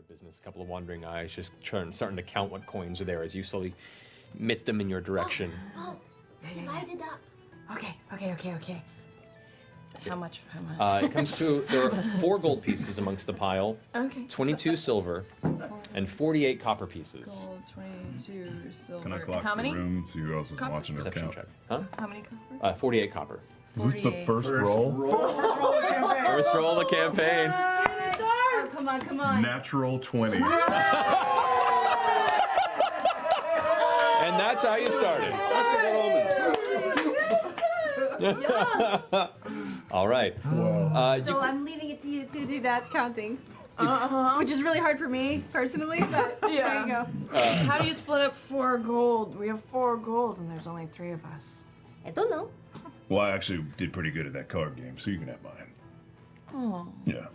business. A couple of wandering eyes just starting to count what coins are there as you slowly mitt them in your direction. Divide it up. Okay. How much? It comes to, there are 4 gold pieces amongst the pile, Okay. 22 silver, and 48 copper pieces. Gold, 22 silver. Can I clock How many? the room? See who else is Copper? watching her Perception count. check. Huh? How many copper? 48 copper. Is this the 48. first roll? First roll of the campaign. Oh, come on. Natural 20. And that's how you started. All right. So I'm leaving it to you to do that counting. Which is really hard for me, personally, but there you go. How do you split up 4 gold? We have 4 gold and there's only 3 of us. I don't know. Well, I actually did pretty good at that card game, so you can have mine. Oh, Yeah.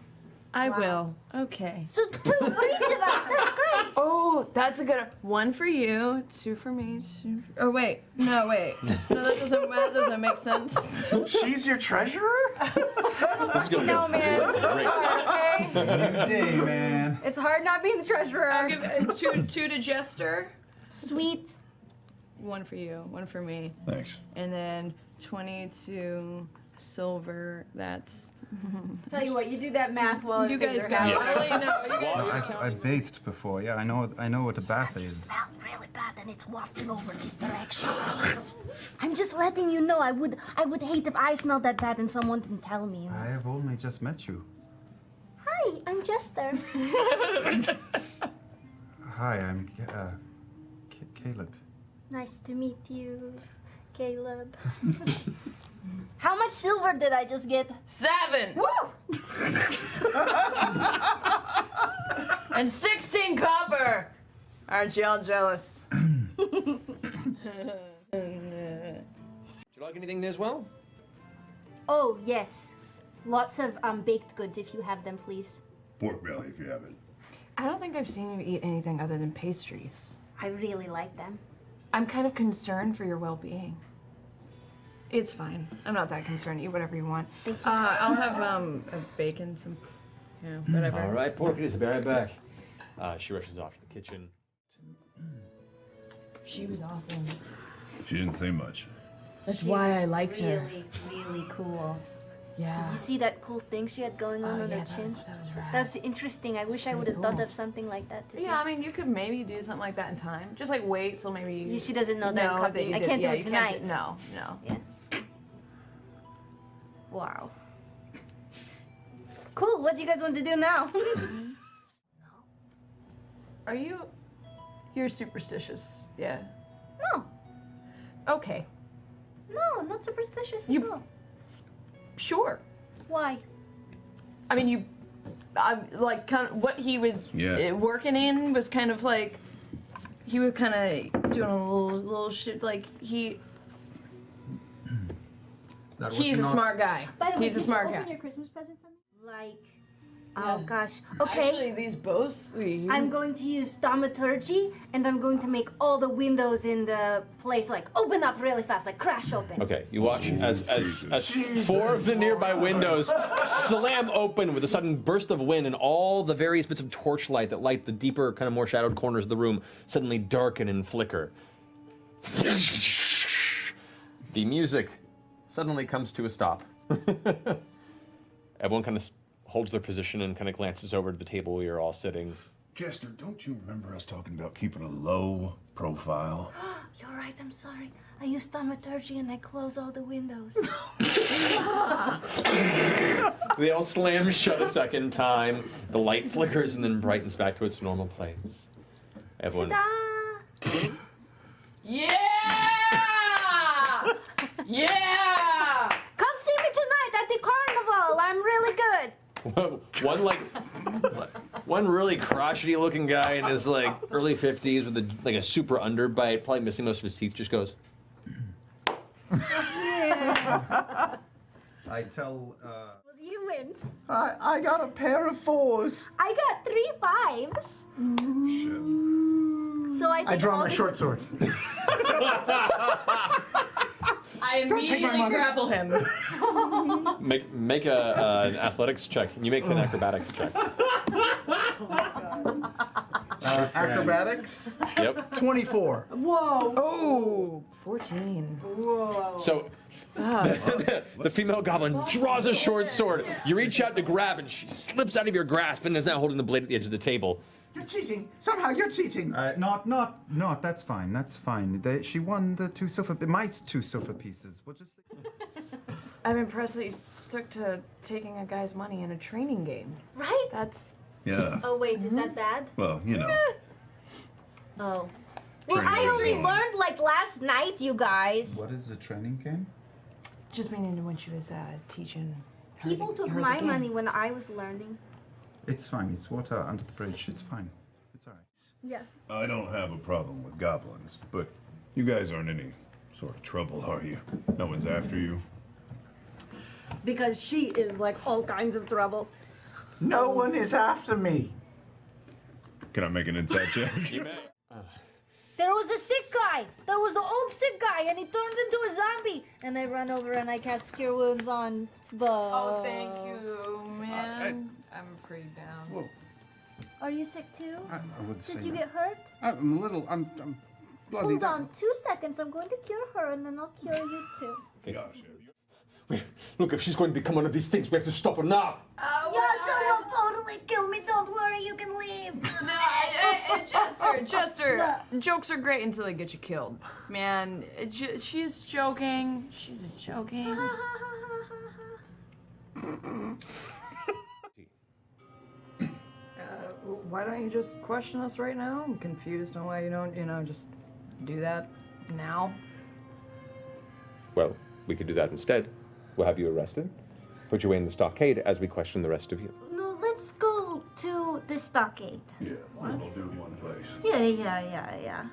I will. Okay. So 2 for each of us, that's great. Oh, that's a good 1 for you, 2 for me, 2 for... Oh, wait. No, that doesn't make sense. She's your treasurer? This is gonna No, go man. great. Okay? New day, man. It's hard not being the treasurer. I'll give 2 to Jester. Sweet. 1 for you, 1 for me. Thanks. And then 22 silver, that's... Tell you what, you do that math while You guys are got it. Yes. I really know. You guys I've bathed before. Yeah, I know what a bath is. smell really bad and it's wafting over this direction. I'm just letting you know. I would hate if I smelled that bad and someone didn't tell me. I have only just met you. Hi, I'm Jester. Hi, I'm Caleb. Nice to meet you, Caleb. How much silver did I just get? 7! Woo! And 16 copper! Aren't you all jealous? Would you like anything, Niswell? Oh, yes. Lots of baked goods if you have them, please. Pork belly if you have it. I don't think I've seen you eat anything other than pastries. I really like them. I'm kind of concerned for your well-being. It's fine. I'm not that concerned. Eat whatever you want. Thank you. I'll have a bacon, some, whatever. All right, pork it is. I'll be right back. She rushes off to the kitchen. She was awesome. She didn't say much. That's why I liked her. Really cool. Yeah. Did you see that cool thing she had going on yeah, her that chin? was rad. That's interesting. I wish I would have thought of something like that. Today. Yeah, I mean, you could maybe do something like that in time. Just like wait till maybe. She doesn't know that I'm cooking. you I did- can't do yeah, it you tonight. No. Yeah. Wow. Cool. What do you guys want to do now? Are you? You're superstitious. Yeah. No. Okay. No, I'm not superstitious You- at all. Sure. Why? I mean, like kind of what he was working in was kind of like he was kind of doing a little shit. Like he's a smart guy. By the way, He's a did smart you open guy. your Christmas present for me? Like, oh gosh. Okay. Actually, these both. I'm going to use thaumaturgy, and I'm going to make all the windows in the place like open up really fast, like crash open. Okay, you watch as 4 of the nearby windows slam open with a sudden burst of wind, and all the various bits of torchlight that light the deeper, kind of more shadowed corners of the room suddenly darken and flicker. The music suddenly comes to a stop. Everyone kind of holds their position and kind of glances over to the table where you're all sitting. Jester, don't you remember us talking about keeping a low profile? You're right, I'm sorry. I use thaumaturgy and I close all the windows. They all slam shut a second time. The light flickers and then brightens back to its normal place. Everyone. Ta-da! Yeah! Yeah! Come see me tonight at the carnival. I'm really good. One really crotchety looking guy in his like early 50s with a super underbite, probably missing most of his teeth, just goes. I tell. Well, you win. I got a pair of 4s. I got 3 5s. Shit. So I think I draw all my this- short sword. I immediately grapple him. Make an athletics check, and you make an acrobatics check. Acrobatics? Yep. 24. Whoa. Oh, 14. Whoa. So the female goblin draws a short sword. You reach out to grab, and she slips out of your grasp and is now holding the blade at the edge of the table. You're cheating. Somehow you're cheating. Not. That's fine. That's fine. She won the my 2 silver pieces. We'll just. I'm impressed that you stuck to taking a guy's money in a training game. Right? That's. Yeah. Oh wait, is that bad? Well, you know. Oh. Well, I only learned like last night, you guys. What is a training game? Just meaning when she was teaching. People took my money when I was learning. It's fine. It's water under the bridge. It's fine. It's all right. Yeah. I don't have a problem with goblins, but you guys aren't any sort of trouble, are you? No one's after you? Because she is like all kinds of trouble. No one is after me. Can I make an insight check? You may. There was a sick guy. There was an old sick guy, and he turned into a zombie. And I run over and I cast Cure Wounds on Beau. Oh, thank you, man. I'm pretty down. Whoa. Are you sick too? I would say Did you that. get hurt? I'm a little. I'm bloody. Hold on 2 seconds. I'm going to cure her, and then I'll cure you too. Gosh, Look, if she's going to become one of these things, we have to stop her now. Yasha will totally kill me. Don't worry, you can leave. Jester, jokes are great until they get you killed. Man, she's joking. She's joking. Why don't you just question us right now? I'm confused on why you don't, just do that now. Well, we could do that instead. We'll have you arrested, put you away in the stockade as we question the rest of you. No, let's go to the stockade. yeah, we'll do it in one place. Yeah.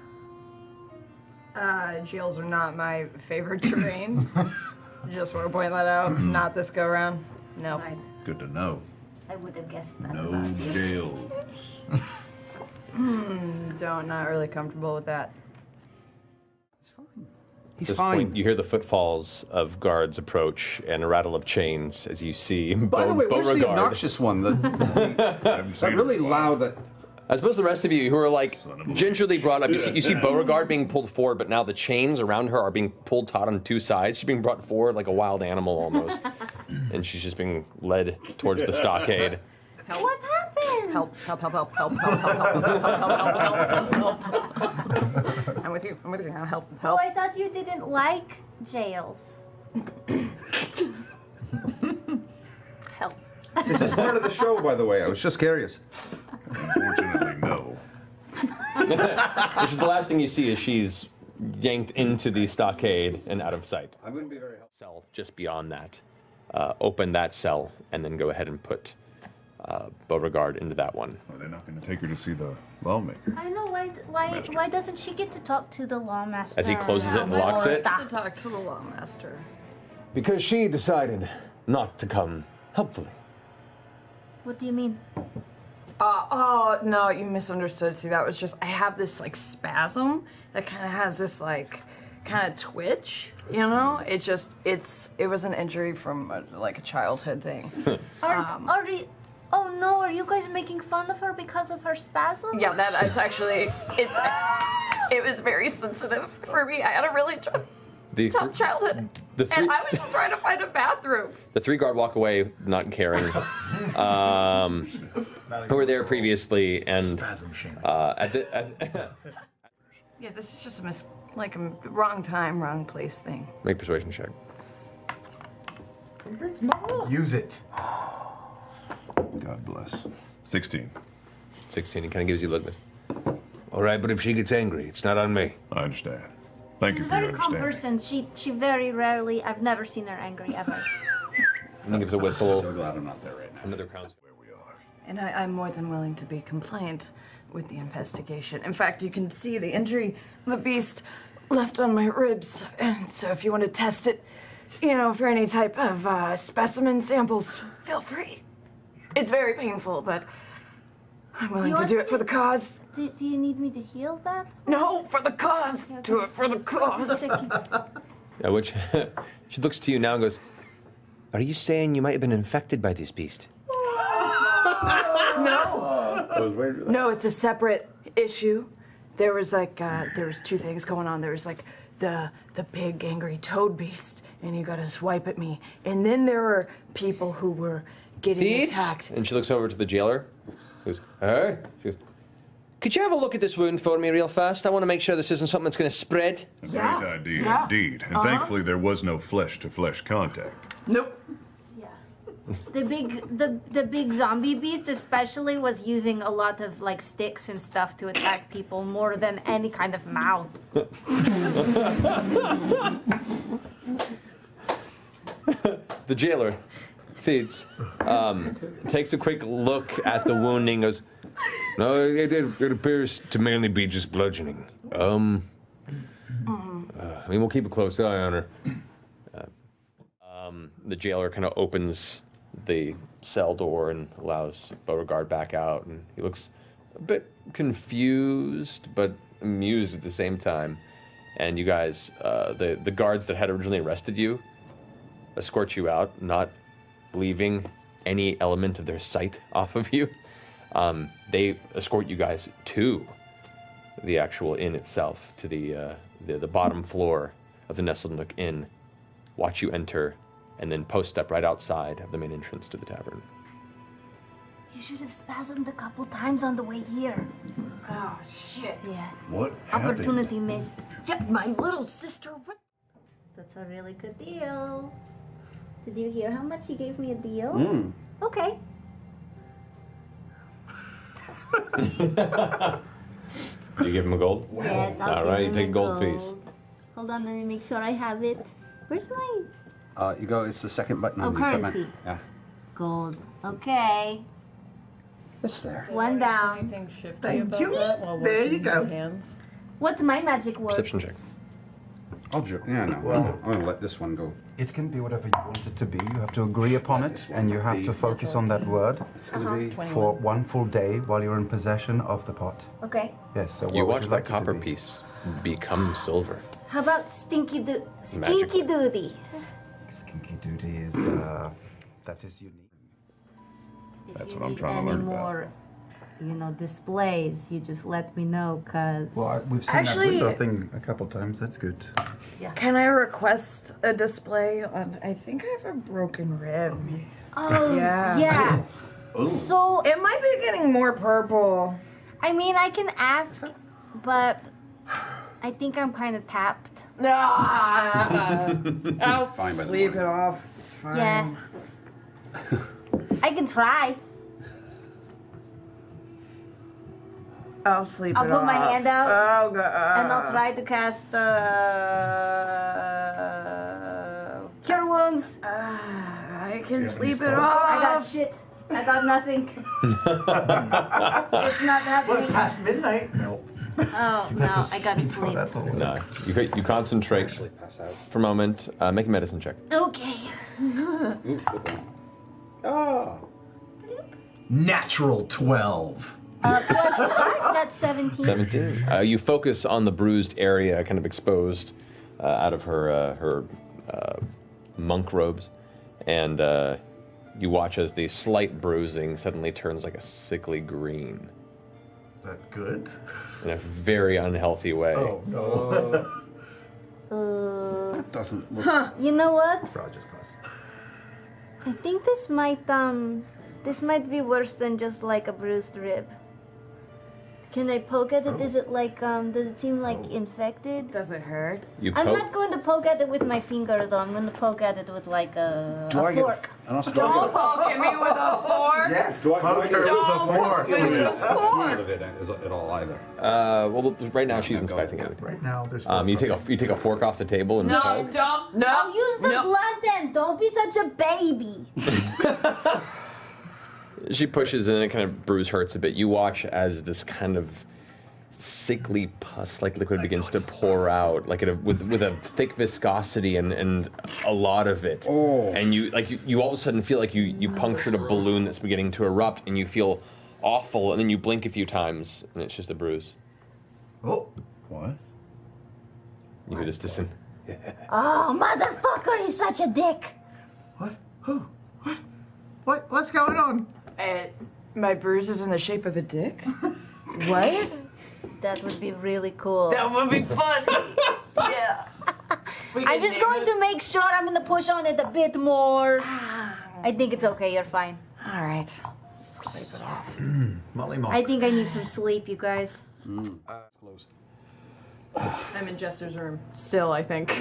Jails are not my favorite terrain. Just want to point that out. Not this go round. No. Right. Good to know. I would have guessed that No about you. jails. Not really comfortable with that. At this point, you hear the footfalls of guards approach and a rattle of chains as you see By the way, where's the Beauregard. obnoxious one? That really loud. That. I suppose the rest of you who are like gingerly brought up, you see Beauregard being pulled forward, but now the chains around her are being pulled taut on 2 sides. She's being brought forward like a wild animal almost. And she's just being led towards the stockade. What happened? Help. I'm with you now. Help. Oh, I thought you didn't like jails. Help. This is part of the show, by the way. I was just curious. Unfortunately, no. Which is the last thing you see as she's yanked into the stockade and out of sight. I wouldn't be very helpful. Cell just beyond that. Open that cell and then go ahead and put Beauregard into that one. Well, they're not going to take her to see the lawmaker. I know, why doesn't she get to talk to the lawmaster? As he closes it and locks it. To talk to the lawmaster. Because she decided not to come helpfully. What do you mean? Oh, no, you misunderstood. See, that was just, I have this, spasm that kind of has this, kind of twitch, it was an injury from, a childhood thing. Oh no, are you guys making fun of her because of her spasm? Yeah, it's actually, it was very sensitive for me. I had a really tough childhood. And I was just trying to find a bathroom. The 3 guard walk away, not caring. Who were there previously, and Spasm shame. Yeah, this is just a wrong time, wrong place thing. make a persuasion check. Use it. God bless. 16. 16, he kind of gives you a look. All right, but if she gets angry, it's not on me. I understand. Thank She's you a for your very calm understanding. person. She very rarely, I've never seen her angry ever. And he gives a whistle. So glad I'm not there right now. Another crown. Where we are. And I'm more than willing to be compliant with the investigation. In fact, you can see the injury the beast left on my ribs. And so if you want to test it, for any type of specimen samples, feel free. It's very painful, but I'm willing to do it for the cause. Do you need me to heal that? No, for the cause. Okay. Do it for the Just cause. checking. Yeah, which she looks to you now and goes, "Are you saying you might have been infected by this beast?" No. No, it's a separate issue. There was like there was two things going on. There was like the big angry toad beast, and you got to swipe at me. And then there were people who were getting attacked. And she looks over to the jailer. She goes, hey? She goes, could you have a look at this wound for me real fast? I want to make sure this isn't something that's going to spread. A great idea indeed. And thankfully there was no flesh-to-flesh contact. Nope. The big zombie beast especially was using a lot of like sticks and stuff to attack people more than any kind of mouth. The jailer, Feeds, takes a quick look at the wounding, goes, no, it appears to mainly be just bludgeoning. I mean, we'll keep a close eye on her. The jailer kind of opens the cell door and allows Beauregard back out, and he looks a bit confused, but amused at the same time. And you guys, the guards that had originally arrested you, escort you out, not leaving any element of their sight off of you. They escort you guys to the actual inn itself, to the bottom floor of the Nestled Nook Inn, watch you enter, and then post up right outside of the main entrance to the tavern. You should have spasmed a couple times on the way here. Oh shit. Yeah. What happened? Opportunity missed. Yep, my little sister. What? That's a really good deal. Did you hear how much he gave me a deal? Okay. Do you give him a gold? Yes, I'll All give right, you him take a gold piece. gold. Hold on, let me make sure I have it. Where's my You go, it's the second button on the currency? equipment. Yeah. Gold? Okay. It's there. One down. Anything shifty Thank about you. that while There washing you go. his hands? What's my magic word? Perception check. Yeah, no. I'm going to let this one go. It can be whatever you want it to be. You have to agree upon it, and you have to focus on that word It's going to be... for one full day while you're in possession of the pot. Okay. Yes, so You what watch would that like it to copper be? piece become silver. How about stinky Magical. doody? Skinky Duty is, that is unique. That's If you what I'm need trying to any learn about. more, displays, you just let me know, cause. Well, we've seen Actually- that window thing a couple times. That's good. Can I request a display on? I think I have a broken rib. Oh Yeah. So It might be getting more purple. I mean, I can ask, but I think I'm kind of tapped. No. I'll Fine by the sleep morning. it off. It's fine. Yeah. I can try. I'll sleep I'll it put off. my hand out, Oh god. and I'll try to cast Cure Wounds. I can sleep it spells? off. I got shit. I got nothing. It's not happening. past midnight. No. Oh no, I gotta sleep. No, you concentrate Actually pass out. for a moment. Make a medicine check. Okay. Ooh, good one. Ah. Natural 12. Plus 5, that's 17. 17. You focus on the bruised area, kind of exposed out of her monk robes, and you watch as the slight bruising suddenly turns like a sickly green That good? in a very unhealthy way. Oh no. That doesn't look... You know what? Roger's pass. I think this might be worse than just like a bruised rib. Can I poke at it? Is it like does it seem like infected? Does it hurt? You I'm poke. not going to poke at it with my finger though. I'm going to poke at it with like a fork. And also, Don't poke at me with a fork. Yes, Do I- poke her with a fork. With a fork. of it at all either. Well, right now she's inspecting everything. Right now, there's You take a fork off the table and No, poke. don't. No. I'll use the no. blunt end. Don't be such a baby. She pushes and it kind of bruise hurts a bit. You watch as this kind of sickly pus-like liquid begins to pour out, like with a thick viscosity and a lot of it. Oh. And you all of a sudden feel like you punctured a balloon that's beginning to erupt, and you feel awful, and then you blink a few times, and it's just a bruise. Oh, What? You hear this distant. Oh, motherfucker, he's such a dick. what? Who? What? What's going on? My bruise is in the shape of a dick? What? That would be really cool. That would be fun. Yeah. I'm just going to make sure I'm gonna push on it a bit more. I think it's okay, you're fine. All right. Sleep it off. Molly Mock. I think I need some sleep, you guys. Close. I'm in Jester's room still, I think.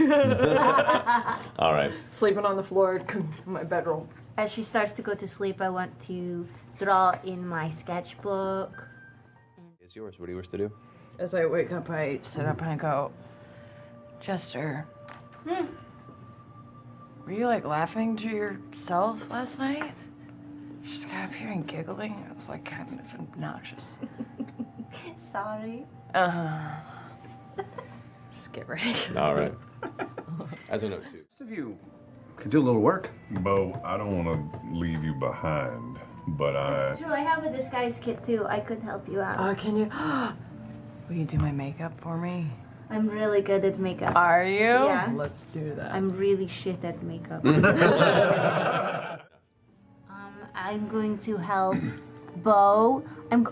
All right. Sleeping on the floor in my bedroom. As she starts to go to sleep, I want to draw in my sketchbook. It's yours. What do you wish to do? As I wake up, I sit up and I go, Jester, were you like laughing to yourself last night? You just got up here and giggling. It was like kind of obnoxious. Sorry. Just get ready. All right. As a note too. Most of you could do a little work. Beau, I don't want to leave you behind, but It's true, I have a disguise kit too. I could help you out. Can you? Will you do my makeup for me? I'm really good at makeup. Are you? Yeah. Let's do that. I'm really shit at makeup. I'm going to help Beau.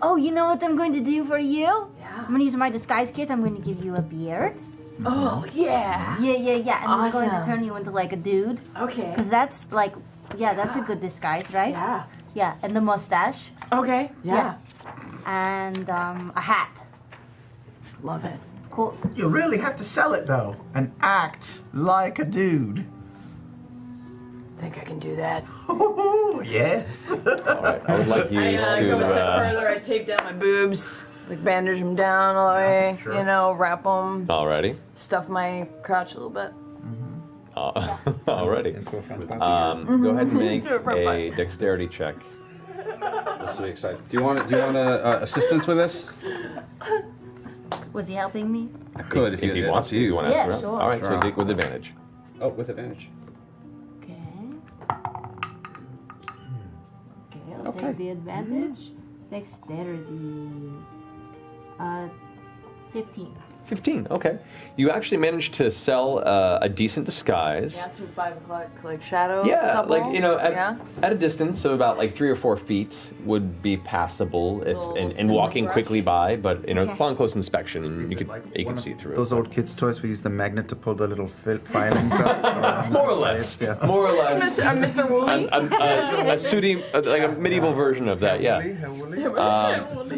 Oh, you know what I'm going to do for you? Yeah. I'm going to use my disguise kit. I'm going to give you a beard. Oh, yeah. Yeah. And I'm going to Awesome. turn you into like a dude. Okay. Because that's like, yeah, that's a good disguise, right? Yeah. Yeah, and the mustache. Okay. Yeah. And a hat. Love it. Cool. You really have to sell it though, and act like a dude. Think I can do that? Oh, yes. All right. I would like you I go a step to. further. I tape down my boobs, like bandage them down all the way. Sure. You know, wrap them, Alrighty. stuff my crotch a little bit. Alrighty. Go ahead and make Do it for fun. a dexterity check. This will be exciting. Do you want assistance with this? Was he helping me? I could if If you it's want up to, you want to Yeah, ask around? sure. All right. So Sure. dig with advantage. Oh, with advantage. Okay. Okay, I'll Okay. take the advantage. Dexterity. 15. 15. Okay. You actually managed to sell a decent disguise. Yeah, some 5 o'clock like shadow. Yeah, stubble. like at, Yeah. at a distance of about like 3 or 4 feet would be passable if Little and stem walking brush. quickly by, but Okay. upon close inspection, Is you it could like you one can of see through Those it. old kids' toys we use the magnet to pull the little filings up. More or less. Yes. More or less. Mr. Woolley. A sooty, like a medieval version of that. Yeah.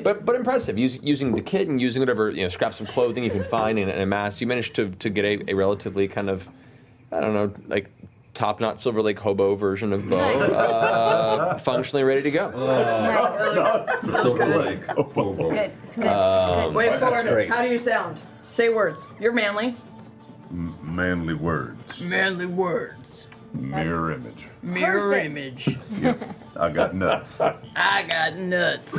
But impressive. Using the kit and using whatever scraps of clothing you can find in a mass, you managed to get a relatively kind of, I don't know, like top-knot Silver Lake hobo version of Beau, functionally ready to go. Silver Lake. Good. It's good. It's good. Wait That's for it. great. How do you sound? Say words. You're manly. manly words, Manly words. mirror image. Mirror Perfect. image. I got nuts. I got nuts.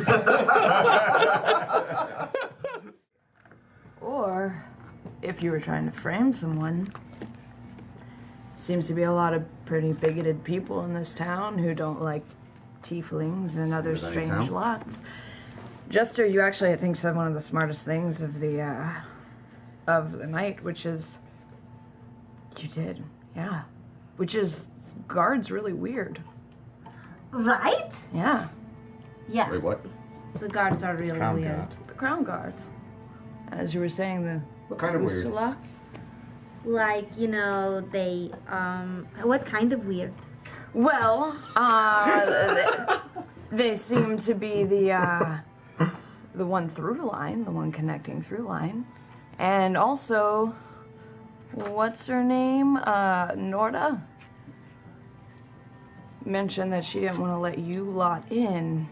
Or, if you were trying to frame someone, seems to be a lot of pretty bigoted people in this town who don't like tieflings and other Is that any strange town? lots. Jester, you actually, I think, said one of the smartest things of the night, which is, you did, yeah. Which is, guard's really weird. Right? Yeah, Yeah. Wait, what? The guards are really Crown weird. guard. the crown guards. As you were saying, the What kind of weird? Ustalock? Like, they, what kind of weird? Well, they seem to be the one through line, the one connecting through line, and also, what's her name? Norda mentioned that she didn't want to let you lot in,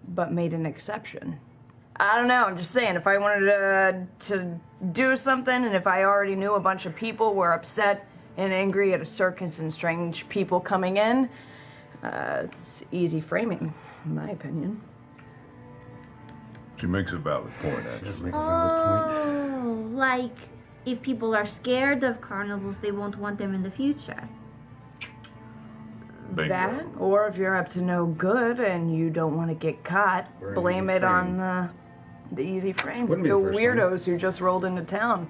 but made an exception. I don't know, I'm just saying, if I wanted to do something, and if I already knew a bunch of people were upset and angry at a circus and strange people coming in, it's easy framing, in my opinion. She makes a valid point, actually. Oh, like if people are scared of carnivals, they won't want them in the future. Bingo. That, or if you're up to no good and you don't want to get caught, Or an blame easy it frame. on the easy frame. Wouldn't be The the first time. weirdos who just rolled into town.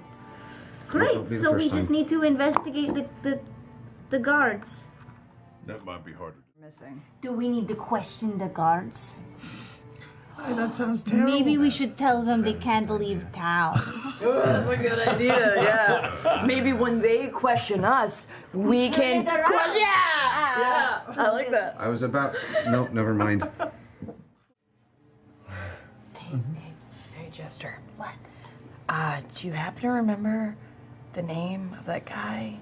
Great. be the So we first just time. need to investigate the guards. That might be harder. Missing. Do we need to question the guards? That sounds terrible. Maybe we should tell them they can't leave town. That's a good idea, yeah. Maybe when they question us, we can turn it around. question. Yeah, I like that. I was about. No, never mind. Hey, Jester. What? Do you happen to remember the name of that guy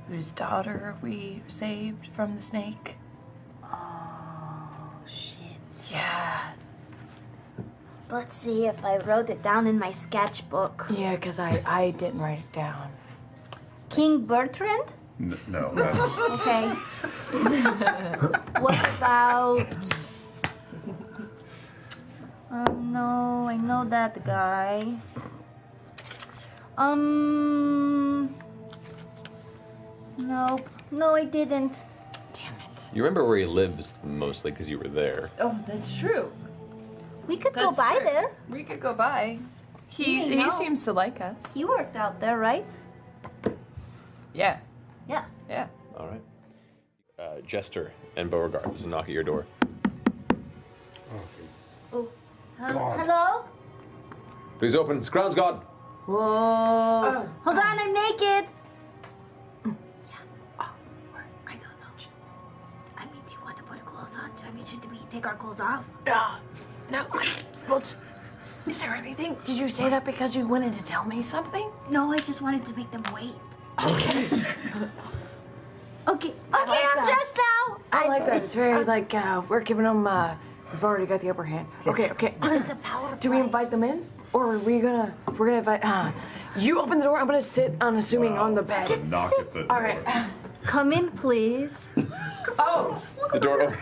whose daughter we saved from the snake? Oh, shit. Yeah. Let's see if I wrote it down in my sketchbook. Yeah, because I didn't write it down. King Bertrand? No, that's... Okay. What about... No, I know that guy. Nope. No, I didn't. Damn it. You remember where he lives mostly because you were there. Oh, that's true. We could go That's by true. there. We could go by. You He may know. seems to like us. You worked out there, right? Yeah. Yeah. Yeah. All right. Jester and Beauregard, this is a knock at your door. Oh. Hello? Please open. It's Crown's God. Whoa. Hold on, I'm naked. I don't know. I mean, do you want to put clothes on? I mean, should we take our clothes off? No. Well, is there anything? Did you say that because you wanted to tell me something? No, I just wanted to make them wait. Okay, like I'm that. dressed now. I like that. It's very like we're giving them. We've already got the upper hand. Okay. It's a power Do we play. invite them in, or are we gonna? We're gonna invite. You open the door. I'm gonna sit. Unassuming on the bed. Knock at the door. All right. Come in, please. Oh. The door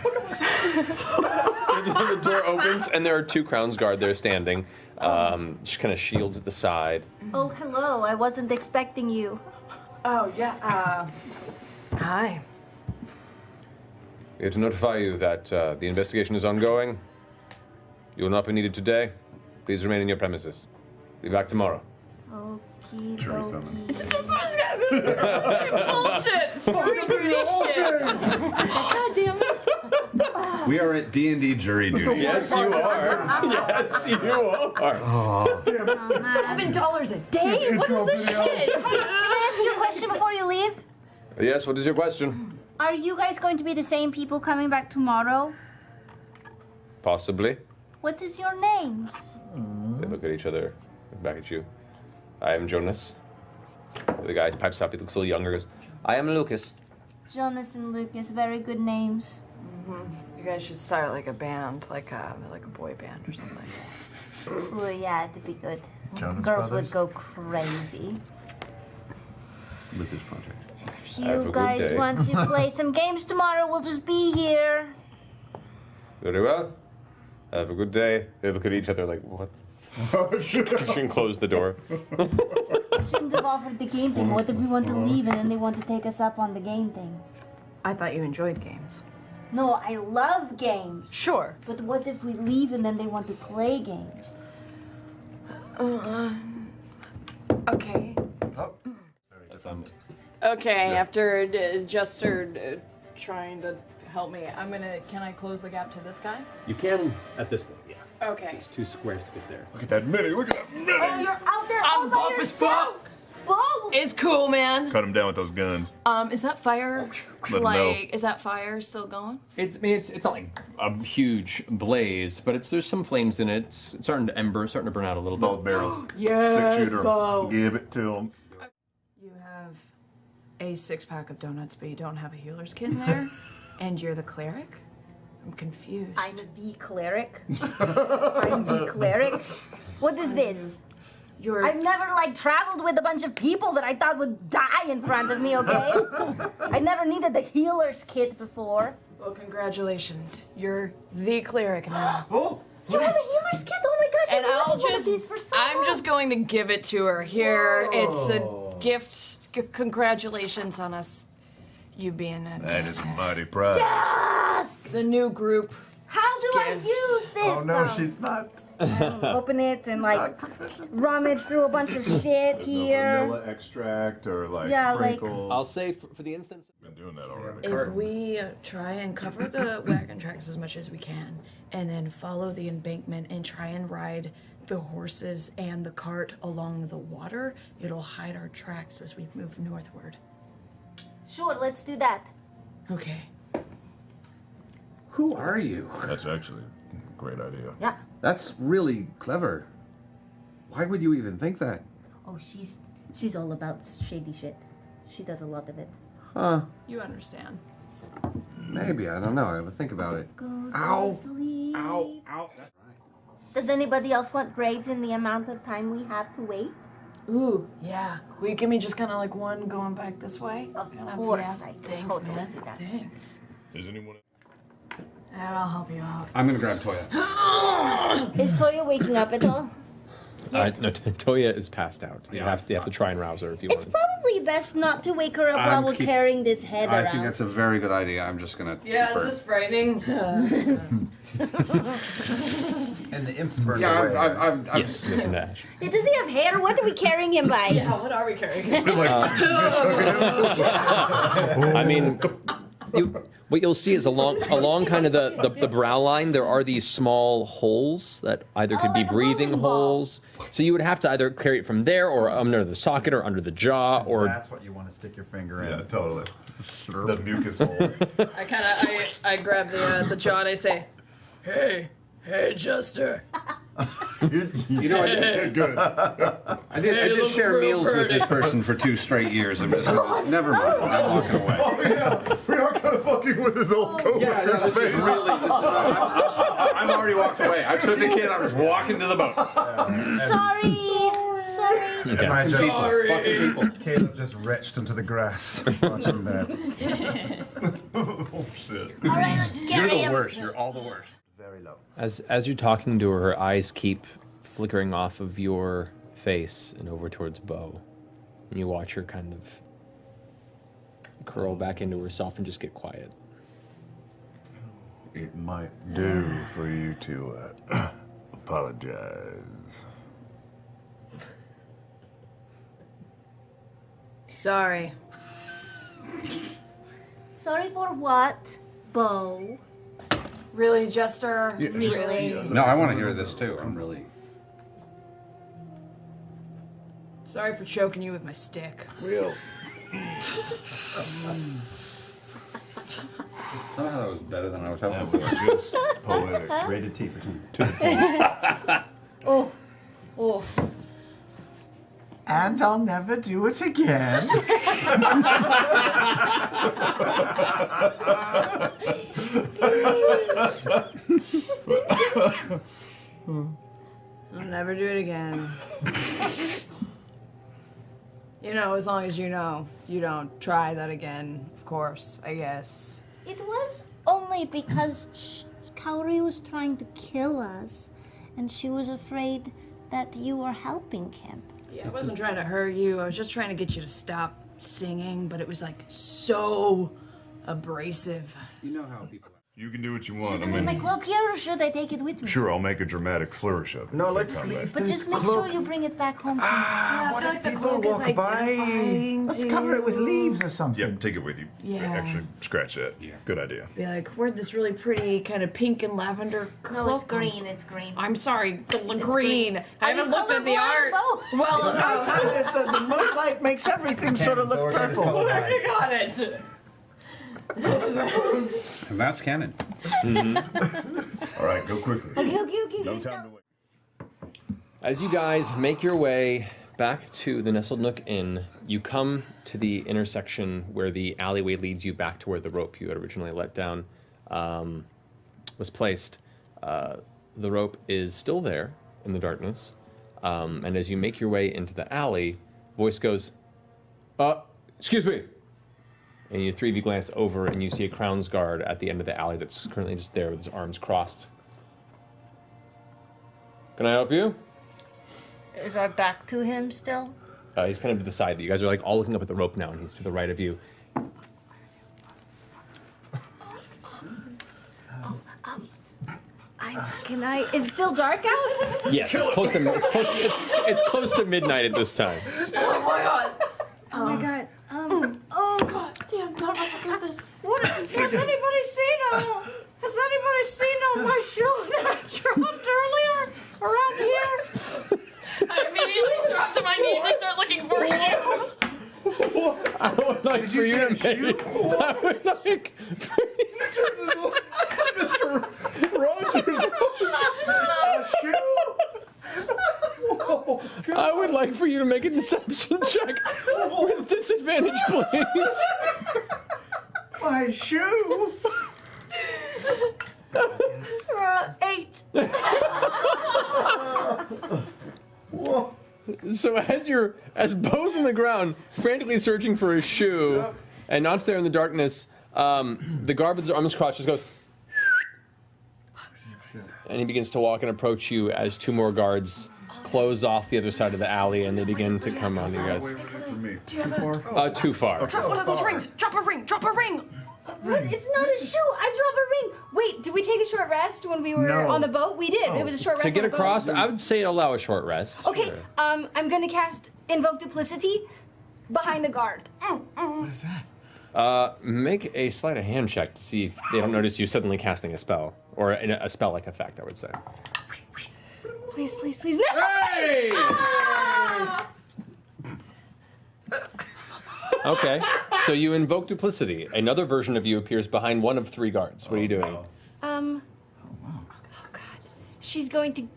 the door opens and there are two Crown's Guard there standing. Just kind of shields at the side. Oh, hello. I wasn't expecting you. Oh yeah. Hi. We have to notify you that the investigation is ongoing. You will not be needed today. Please remain in your premises. Be back tomorrow. Okie Jury summons. dokie. Bullshit. Scooby-Doo this shit. God damn it. We are at D&D jury duty. Yes, you are. Yes, you are. $7 a day? What is this shit? Can I ask you a question before you leave? Yes, what is your question? Are you guys going to be the same people coming back tomorrow? Possibly. What is your names? They look at each other, look back at you. I am Jonas. The guy pipes up, he looks a little younger, goes, I am Lucas. Jonas and Lucas, very good names. You guys should start like a band, like a boy band or something. Oh yeah, it'd be good. Jonas Girls Brothers? would go crazy. Lucas Project. If Have a you good guys day. want to play some games tomorrow, we'll just be here. Very well. Have a good day. They look at each other like, what? You can close the door. I shouldn't have offered the game thing. What if we want to leave and then they want to take us up on the game thing? I thought you enjoyed games. No, I love games. Sure. But what if we leave and then they want to play games? Okay. Oh. Okay, after Jester trying to help me, can I close the gap to this guy? You can at this point, yeah. Okay. It's 2 squares to get there. Look at that mini. Look at that mini. Oh, you're out there all I'm by buff as yourself. Bo! It's cool, man. Cut him down with those guns. Is that fire? Let 'em know. Is that fire still going? It's not like a huge blaze, but there's some flames in it. It's starting to ember, starting to burn out a little bit. Both barrels. Yes, 6-shooter. Bo. Give it to him. You have a 6-pack of donuts, but you don't have a healer's kit in there, and you're the cleric? I'm confused. I'm the cleric. I'm the cleric. What is this? You're. I've never traveled with a bunch of people that I thought would die in front of me, okay? I never needed the healer's kit before. Well, congratulations. You're the cleric now. Oh! You have a healer's kit? Oh my gosh, And I've I'll wanted one of just. these for so I'm long. just going to give it to her. Here, it's a gift. Congratulations on us. You being a. That is a mighty prize. Yes! It's a new group. How do I use this? Oh no, she's not. Open it and like rummage through a bunch of shit No here. vanilla extract or like Yeah, like- sprinkles. I'll say for the instance. Been doing that already. If we try and cover the wagon tracks as much as we can, and then follow the embankment and try and ride the horses and the cart along the water, it'll hide our tracks as we move northward. Sure, let's do that. Okay. Who are you? That's actually a great idea. Yeah. That's really clever. Why would you even think that? Oh, she's all about shady shit. She does a lot of it. Huh. You understand. Maybe, I don't know. I would think about it. Ow. Ow. Ow. Does anybody else want grades in the amount of time we have to wait? Ooh, yeah. Will you give me just kind of like one going back this way? Of course, Yeah. I can Thanks, totally man. do that. Thanks. Is anyone? And I'll help you out. I'm gonna grab Toya. Is Toya waking up at all? No, Toya is passed out. You have to try and rouse her if you It's want. probably best not to wake her up while we're carrying this head I around. think that's a very good idea. I'm just gonna. Yeah, keep her. is this frightening? And the imps burned Yeah, away. I've Yes, Nick and Dash. Yeah, does he have hair? What are we carrying him by? Yeah, what are we carrying? I mean, what you'll see is along kind of the brow line, there are these small holes that either could be like a breathing bowling ball. holes. So you would have to either carry it from there or under the socket or under the jaw or. That's what you want to stick your finger in. Yeah, totally. The mucus hole. I grab the jaw and I say, hey, Jester. You know, Good. I did share meals with this person for 2 straight years. I'm just, never mind. I'm walking away. Oh yeah, we are kind of fucking with his old coworker's Yeah, no, this is face. really. I'm already walked away. I took the kid. I'm just walking to the boat. Sorry. Okay. Am I just, Fucking people. Caleb just retched into the grass watching that. Oh shit. All right, let's You're carry the him. worst. You're all the worst. Very low. As you're talking to her, her eyes keep flickering off of your face and over towards Beau. And you watch her kind of curl back into herself and just get quiet. It might do for you to apologize. Sorry. Sorry for what, Beau? Really, Jester? Yeah, just- Really? yeah, No, I want to hear this too. I'm really. Sorry for choking you with my stick. Real. Somehow that was better than I was hoping for. Just poetic. Rated T for teens. Oh. And I'll never do it again. I'll never do it again. You know, as long as you know, you don't try that again, of course, I guess. It was only because Kaori was trying to kill us, and she was afraid that you were helping him. Yeah, I wasn't trying to hurt you. I was just trying to get you to stop singing, but it was like so abrasive. You know how people. You can do what you want. Should I I leave my mean, cloak here, or should I take it with me? sure, I'll make a dramatic flourish of it. No, when let's you come leave. back. But just make sure you bring it back home. I What feel if like the people cloak is walk by? identifying Let's to cover it with you. leaves or something. Yeah, take it with you. Yeah. Actually, scratch that. Yeah. Good idea. Be like, where'd this really pretty kind of pink and lavender cloak No, it's come green. It's green. I'm sorry, the green. green. I Are you haven't looked at the art. colorblind, Beau? Well, Nighttime, the moonlight makes everything sort of look purple. working on it. And that's canon. All right, go quickly. Okay. No Let's time go. to wait. As you guys make your way back to the Nestled Nook Inn, you come to the intersection where the alleyway leads you back to where the rope you had originally let down was placed. The rope is still there in the darkness, and as you make your way into the alley, voice goes, excuse me. And you 3 of you glance over and you see a Crown's Guard at the end of the alley that's currently just there with his arms crossed. Can I help you? Is our back to him still? He's kind of to the side. You guys are like all looking up at the rope now, and he's to the right of you. Can I? It's still dark out? Yes, it's close to midnight at this time. Oh my god. Oh my god. Oh god damn, none of us will get this. What has anybody seen has anybody seen my shoe that I dropped earlier around here? I immediately drop to my knees and start looking for a shoe. I would like for you to make. I would like for you. Mr. Rogers. A shoe. I would like for you to make a deception check with disadvantage, please. My shoe. 8. So as Beau's on the ground, frantically searching for his shoe, and not there in the darkness, the guard with his arms crossed just goes, and he begins to walk and approach you as 2 more guards close off the other side of the alley, and they begin to come on you guys. Do you have Too far. Drop one of those rings. Drop a ring. Drop a ring. What? It's not a shoe. I dropped a ring. Wait, did we take a short rest when we were on the boat? We did. It was a short rest. To get on the across, boat. I would say allow a short rest. Okay. Sure. I'm gonna cast Invoke Duplicity behind the guard. What is that? Make a sleight of hand check to see if they don't notice you suddenly casting a spell, or a spell-like effect, I would say. Please, please, please. No! Hey! Ah! Okay, so you invoke duplicity. Another version of you appears behind one of 3 guards. What are you doing? Oh God. She's going to.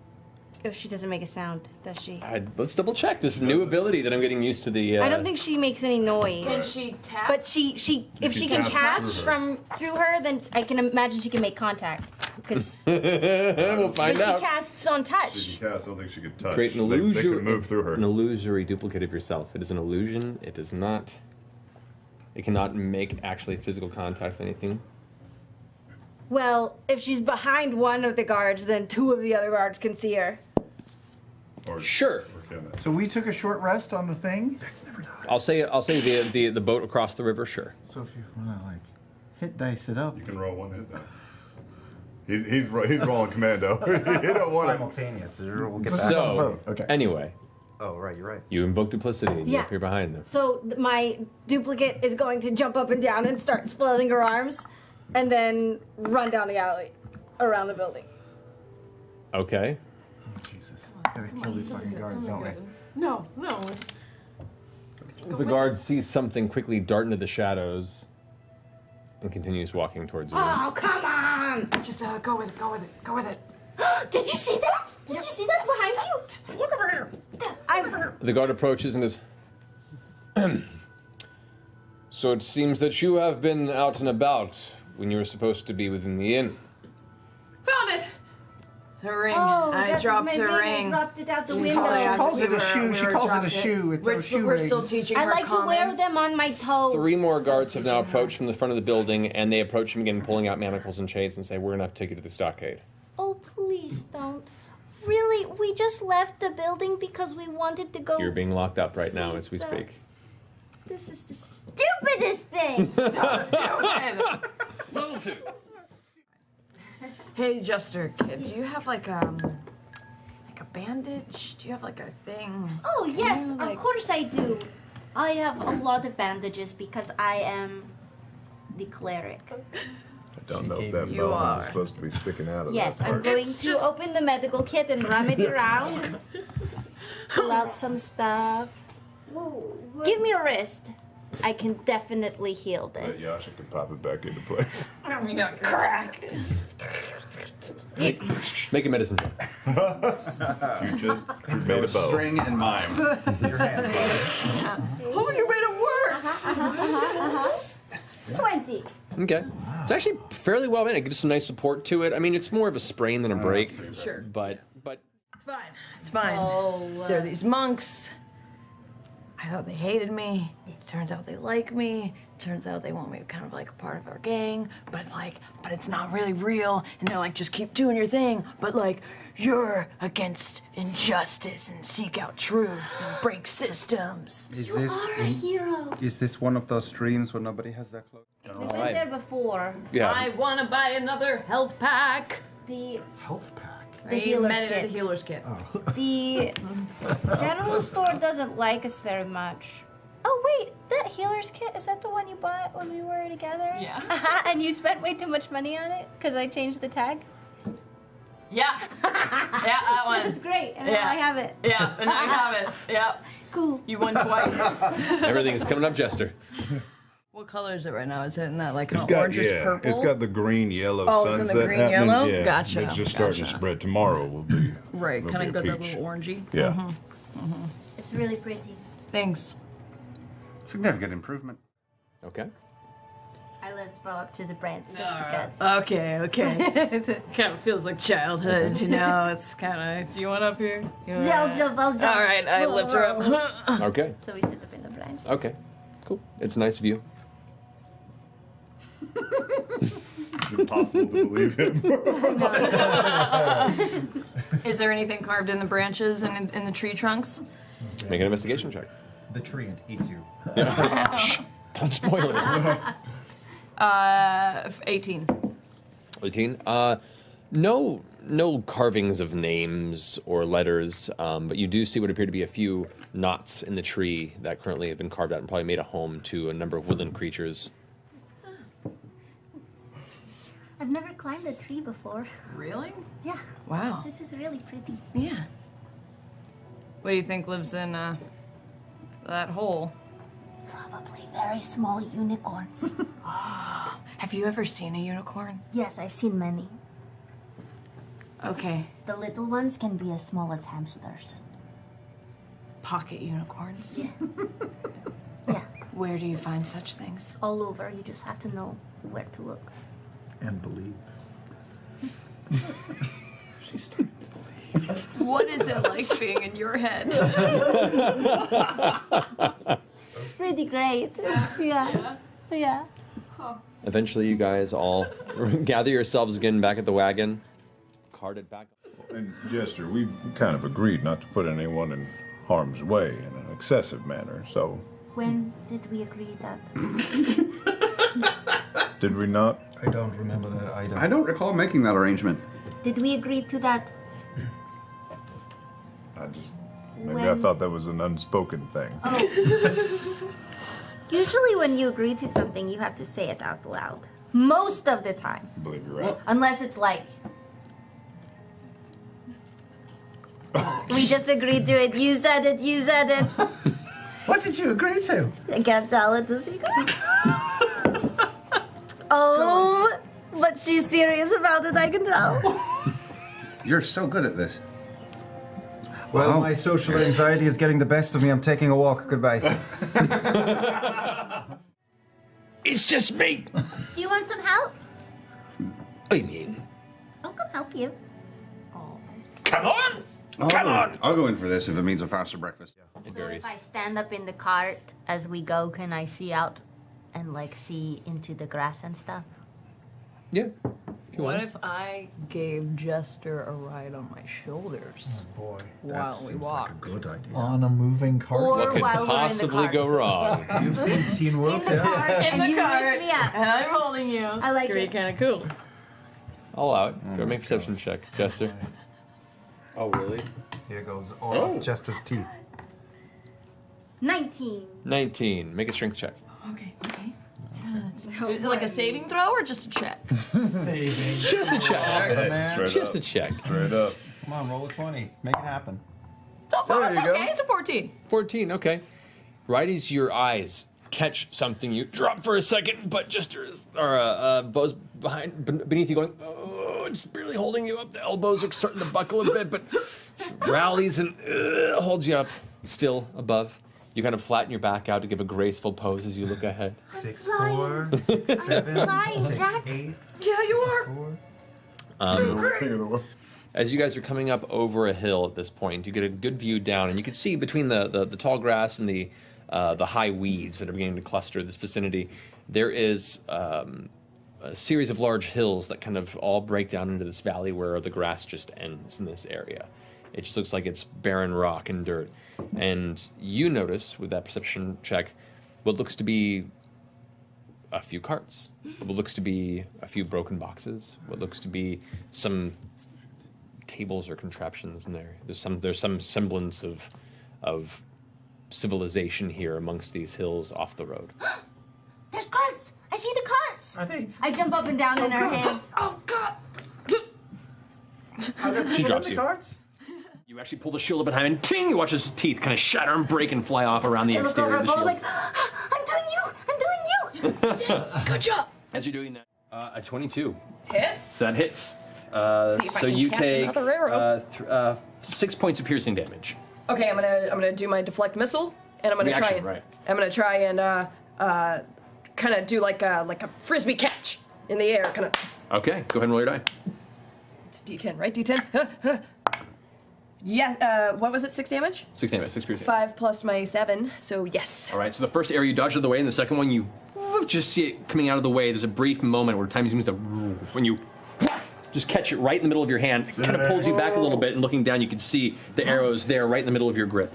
Oh, she doesn't make a sound, does she? Let's double check this new ability that I'm getting used to. The I don't think she makes any noise. Can she tap? But if she can cast through her, then I can imagine she can make contact. Because we'll find out. She casts on touch. She can cast. I don't think she could touch. Create an They illusion. can move through her. An illusory duplicate of yourself. It is an illusion. It does not. It cannot make actually physical contact with anything. Well, if she's behind one of the guards, then 2 of the other guards can see her. Or, Sure. So we took a short rest on the thing. I'll say the boat across the river. Sure. So if you wanna like hit dice it up. You can roll 1 hit now. He's rolling commando. He don't want it. Simultaneous. We'll get So back on the boat. Okay. anyway, Oh right, you're right. you invoke duplicity and you Yeah. appear behind them. So my duplicate is going to jump up and down and start flailing her arms, and then run down the alley, around the building. Okay. Oh, Jesus. Gotta kill these fucking guards, don't we? No, it's. The guard sees something quickly dart into the shadows and continues walking towards you. Oh, come on! Just go with it. Did you see that? Did you see that behind you? Look over here. The guard approaches and goes, So it seems that you have been out and about when you were supposed to be within the inn. Found it. The ring. Oh, I that's dropped my a ring. ring. I dropped it out the She window. calls it a shoe. She calls it a shoe. It's a shoe We're ring. still teaching I her like to wear them on my toes. 3 more guards have now approached from the front of the building, and they approach him again, pulling out manacles and chains, and say, "We're gonna have to take you to the stockade." Oh, please don't. Really, we just left the building because we wanted to go. You're being locked up right now as we See speak. This is the stupidest thing. So stupid. Level 2. Hey, Jester kid, do you have like a bandage? Do you have like a thing? Oh, yes, You, like- of course I do. I have a lot of bandages because I am the cleric. I don't know if that You bone are. is supposed to be sticking out of Yes, that I'm part. going It's to just- open the medical kit and rummage around. Pull out some stuff. Give me a wrist. I can definitely heal But this. Yasha can pop it back into place. Crack. Make a medicine check. You just made a bow. String and mime. Your hands Oh, you made it worse. 20. Okay. It's actually fairly well made. It gives some nice support to it. I mean, it's more of a sprain than a break. Sure. But It's fine. It's fine. Oh. They're these monks. I thought they hated me. Turns out they like me. Turns out they want me kind of like a part of our gang. But it's not really real. And they're like, just keep doing your thing. But like, you're against injustice and seek out truth and break systems. Is You are a hero. is this one of those streams where nobody has their clothes? We've been Alright. there before. yeah. I want to buy another health pack. The Health pack. the healer's The kit. healer's kit. The general store doesn't like us very much. Oh wait, that healer's kit, is that the one you bought when we were together? Yeah. And you spent way too much money on it because I changed the tag? Yeah. Yeah, that one. That's great, and Yeah. now I have it. Yeah, and now you have it. Yeah. Cool. You won twice. Everything is coming up, Jester. What color is it right now? Is it in that like It's an got orangish purple? It's got the green yellow Oh, it's in sunset the green happening. yellow? Yeah, Gotcha, It's just starting to gotcha. spread. Tomorrow will be Right, will kind be of a got that peach. little orangey. Yeah. It's really pretty. Thanks. Significant improvement. Okay. I left Beau up to the branch just because. Okay, okay. It kind of feels like childhood, you know. It's kind of. Do you want up here? Yeah, I'll jump. All right, I lift her up. Okay. So we sit up in the branch. Okay. Cool. It's a nice view. It's impossible to believe him. Is there anything carved in the branches and in the tree trunks? Make an investigation check. The tree eats you. Shh, don't spoil it. 18. 18. No carvings of names or letters, but you do see what appear to be a few knots in the tree that currently have been carved out and probably made a home to a number of woodland creatures. I've never climbed a tree before. Really? Yeah, Wow. this is really pretty. Yeah. What do you think lives in that hole? Probably very small unicorns. Have you ever seen a unicorn? Yes, I've seen many. Okay. The little ones can be as small as hamsters. Pocket unicorns. Yeah. Yeah, Where do you find such things? all over. You just have to know where to look. And believe. She's starting to believe. What is it like being in your head? It's pretty great. Yeah. Yeah. Eventually, you guys all gather yourselves again back at the wagon, carted back. And Jester, we kind of agreed not to put anyone in harm's way in an excessive manner, so When did we agree that? did we not? I don't remember that either. I don't recall making that arrangement. Did we agree to that? Maybe I When- thought that was an unspoken thing. Oh. Usually when you agree to something, you have to say it out loud. Most of the time. I believe you're right. Unless it's like, we just agreed to it, you said it, you said it. What did you agree to? I can't tell, it's a secret. Oh, but she's serious about it, I can tell. You're so good at this. Well, Wow. my social anxiety is getting the best of me. I'm taking a walk. Goodbye. It's just me. Do you want some help? I mean, I'll come help you. come on. Come on. I'll go in for this if it means a faster breakfast. It So varies. if I stand up in the cart as we go, can I see out and like see into the grass and stuff? Yeah. If you What want. if I gave Jester a ride on my shoulders? Boy, While that we seems walk. like a good idea. On a moving cart. Or What could while we're in the possibly cart. go wrong? You've seen Teen Wolf? In the cart, and you lift me up. And I'm holding you. I like Could be it. kind of cool. All out. Go make a perception check, Jester. Oh, really? Here goes all of Jester's teeth. 19. 19. Make a strength check. Okay, okay. Is it like a saving throw or just a check? Saving. Just a check. Heck, man. Straight Just up. a check. Straight up. Come on, roll a 20. Make it happen. That's There it's you go. okay. It's a 14. 14. Okay. Right as your eyes catch something, you drop for a second, but Jester's or Beau's beneath you, going, oh, it's barely holding you up. The elbows are starting to buckle a bit, but rallies and holds you up still above. You kind of flatten your back out to give a graceful pose as you look ahead. 6'4", 6'7", flying, 6'8". Jack. Yeah, you are. 4. As you guys are coming up over a hill at this point, you get a good view down, and you can see between the tall grass and the high weeds that are beginning to cluster this vicinity, there is a series of large hills that kind of all break down into this valley where the grass just ends in this area. It just looks like it's barren rock and dirt. And you notice, with that perception check, what looks to be a few carts, what looks to be a few broken boxes, what looks to be some tables or contraptions in there. There's some semblance of civilization here amongst these hills off the road. There's carts! I see the carts! Are they? I jump up and down in her hands. Oh God! Are there She people drops in you. the carts? You actually pull the shield up behind him, and ting! You watch his teeth kind of shatter and break and fly off around the I look exterior over of at the Beau shield. like, I'm doing you! Good job. As you're doing that, a 22. Hit. So that hits. See if I So can you catch take another arrow. 6 points of piercing damage. Okay, I'm gonna do my deflect missile, and I'm gonna try Reaction, and right. I'm gonna try and kind of do like a frisbee catch in the air, kind of. Okay, go ahead and roll your die. It's D10, right? D10. Yeah. What was it? 6 damage. 6 damage, 6 piercing. 5 plus my 7, so yes. All right, so the first arrow you dodge out of the way, and the second one you just see it coming out of the way. There's a brief moment where time seems to, when you just catch it right in the middle of your hand, it kind of pulls you back a little bit, and looking down, you can see the arrows there right in the middle of your grip.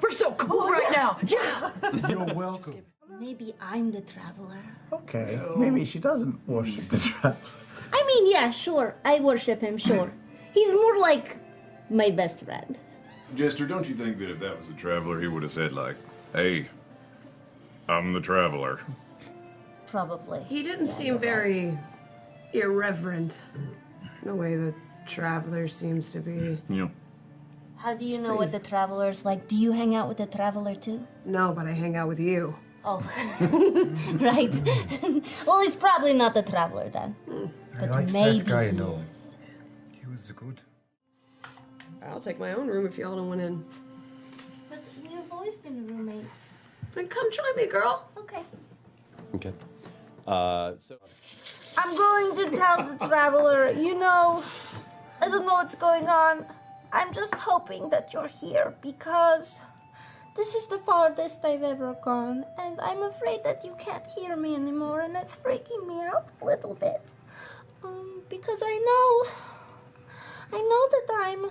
We're so cool right now. Yeah. You're welcome. Maybe I'm the traveler. Okay, maybe she doesn't worship the trap. I mean, yeah, sure. I worship him, sure. He's more like my best friend. Jester, don't you think that if that was a traveler, he would have said, like, hey, I'm the traveler? Probably. He didn't seem very irreverent the way the traveler seems to be. Yeah. How do you know what the traveler's like? Do you hang out with the traveler too? No, but I hang out with you. Oh, right. Well, he's probably not the traveler then. But like maybe that guy, he though. is. He was good. I'll take my own room if y'all don't want in. But we've always been roommates. Then come join me, girl. Okay. Okay. So I'm going to tell the traveler, you know, I don't know what's going on. I'm just hoping that you're here because this is the farthest I've ever gone, and I'm afraid that you can't hear me anymore, and it's freaking me out a little bit. Because I know that I'm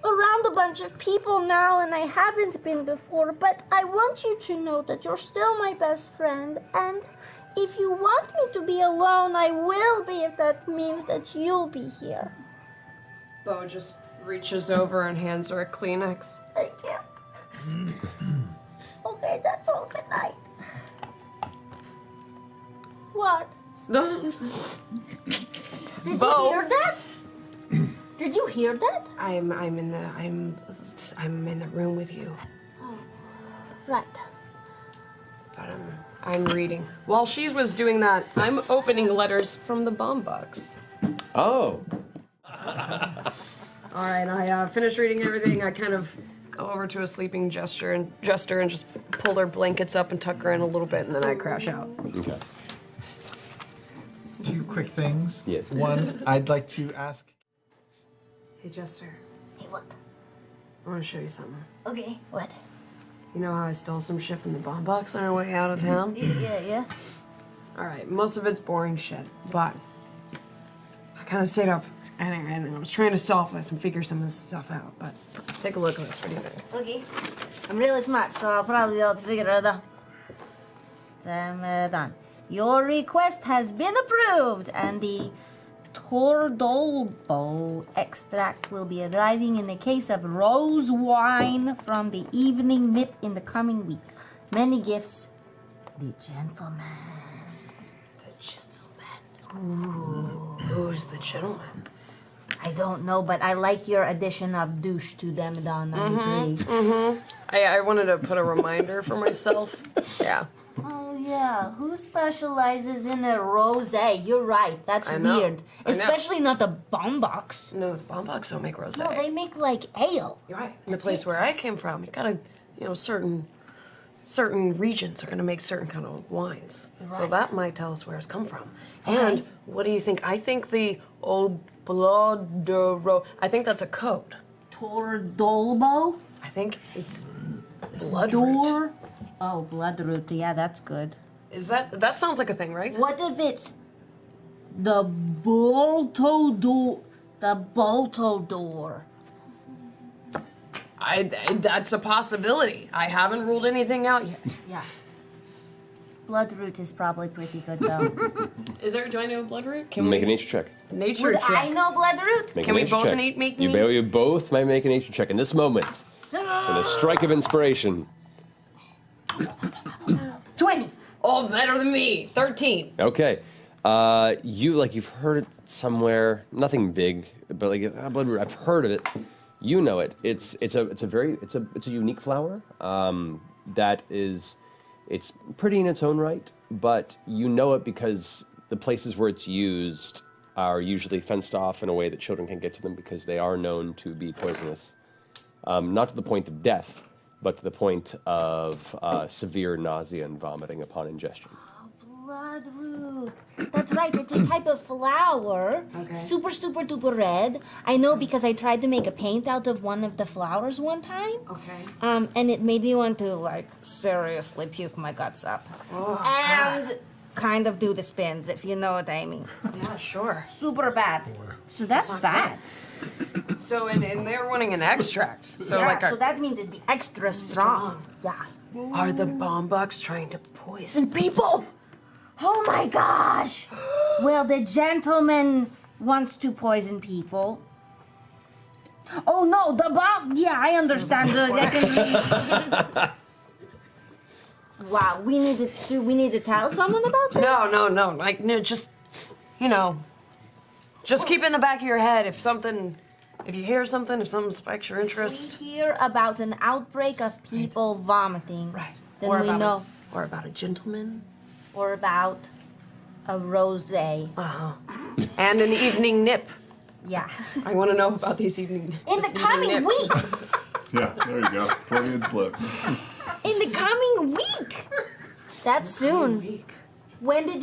around a bunch of people now, and I haven't been before, but I want you to know that you're still my best friend, and if you want me to be alone, I will be, if that means that you'll be here. Beau just reaches over and hands her a Kleenex. Thank you. Okay, that's all. Good night. What? Did Beau. you hear that? Did you hear that? I'm in the room with you. Oh, right. But I'm reading. While she was doing that, I'm opening letters from the bomb box. Oh. All right, I finish reading everything. I kind of go over to a sleeping Jester and just pull her blankets up and tuck her in a little bit, and then I crash out. Okay. 2 quick things. Yes. One, I'd like to ask. Hey, Jester, Hey, what? I want to show you something. Okay, what? You know how I stole some shit from the bomb box on our way out of town? Yeah. All right, most of it's boring shit, but I kind of stayed up and I was trying to solve this and figure some of this stuff out. But take a look at this. What do you think? Okay. I'm really smart, so I'll probably be able to figure it out. I'm done. Your request has been approved, and the Tordolbo extract will be arriving in a case of rose wine from the evening nip in the coming week. Many gifts. The gentleman. The gentleman. Who's the gentleman? I don't know, but I like your addition of douche to them, Don. I agree. I wanted to put a reminder for myself. Yeah. Oh yeah, who specializes in a rosé? You're right, that's I know. weird. I know. Especially not the bomb box. No, the bomb box don't make rosé. No, they make like ale. You're right. In the place where I came from, you gotta, certain regions are gonna make certain kind of wines. So Right. that might tell us where it's come from. Okay. And what do you think? I think the old blood I think that's a code. Tordolbo? I think it's bloodroot. Door? Oh, bloodroot. Yeah, that's good. Is that sounds like a thing, right? What if it's the Bolto door? The Bolto door. That's a possibility. I haven't ruled anything out yet. Yeah. Bloodroot is probably pretty good though. Do I know Bloodroot? Can make a nature check. Nature Would check. I know Bloodroot? Make Can a we nature both check. make You both might make a nature check in this moment. In a strike of inspiration. 20. Oh, better than me. 13. Okay. You've heard it somewhere. Nothing big, but bloodroot. I've heard of it. You know it. It's a unique flower. It's pretty in its own right, but you know it because the places where it's used are usually fenced off in a way that children can't get to them because they are known to be poisonous. Not to the point of death, but to the point of severe nausea and vomiting upon ingestion. Bloodroot. That's right, it's a type of flower. Okay. Super, super duper red. I know because I tried to make a paint out of one of the flowers one time. Okay. And it made me want to, seriously puke my guts up. Oh, And kind of do the spins, if you know what I mean. Yeah, sure. Super bad. So that's bad. So, and they're wanting an extract. So, So that means it'd be extra strong. Yeah. Are the bombucks trying to poison people? Oh my gosh! Well, the gentleman wants to poison people. Oh no, the bomb! Yeah, I understand. Wow, we need to tell someone about this? No. Just keep it in the back of your head. If you hear something, if something spikes your interest. We hear about an outbreak of people vomiting. Right. Then we know. Or about a gentleman. Or about a rosé. Uh-huh. And an evening nip. Yeah. I want to know about these evening. In the coming week! Yeah, there you go. Freudian slip. In the coming week! That's soon. When did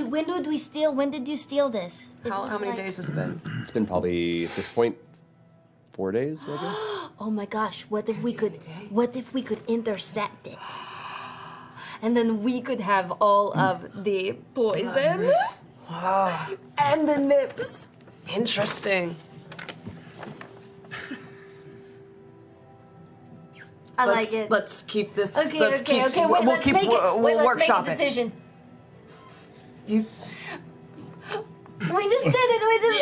you steal this? How many days has it been? It's been probably, at this point, 4 days, I guess. Oh my gosh, what if we could intercept it? And then we could have all of the poison and the nips. Interesting. I like it. Let's keep this. Okay. Let's Wait, let's make it. We'll Let's workshop make a it. decision. You. We just did it. We just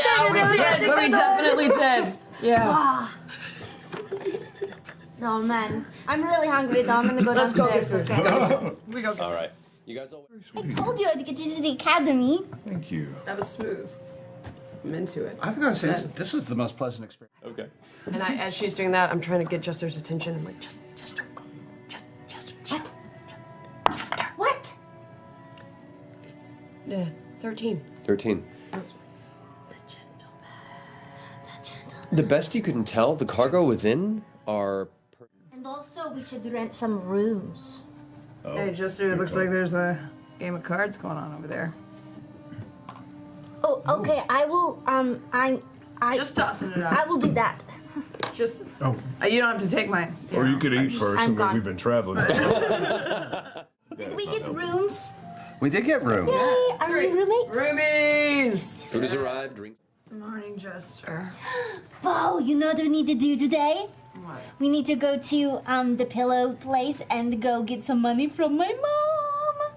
did it. We definitely did. Yeah. Oh man, I'm really hungry though. I'm gonna go Let's go downstairs. get food. Okay. We go. All right. You guys all. I told you I'd get you to the academy. Thank you. That was smooth. I'm into it. I've got to say, this was the most pleasant experience. Okay. And as she's doing that, I'm trying to get Jester's attention. I'm like, Jester. What? Jester. What? 13. 13. The gentleman. The best you can tell, the cargo within are. And also, we should rent some rooms. Hey, Jester, it looks like there's a game of cards going on over there. Oh, okay. I will. Just tossing it I out. will do that. Just. Oh. You don't have to take mine. Or you could eat first, I'm and then gone. we've been traveling. Did we get rooms? We did get room. Yay! Are we roommates? Roomies! Food has arrived. Drinks. Morning, Jester. Beau, you know what we need to do today? What? We need to go to the pillow place and go get some money from my mom.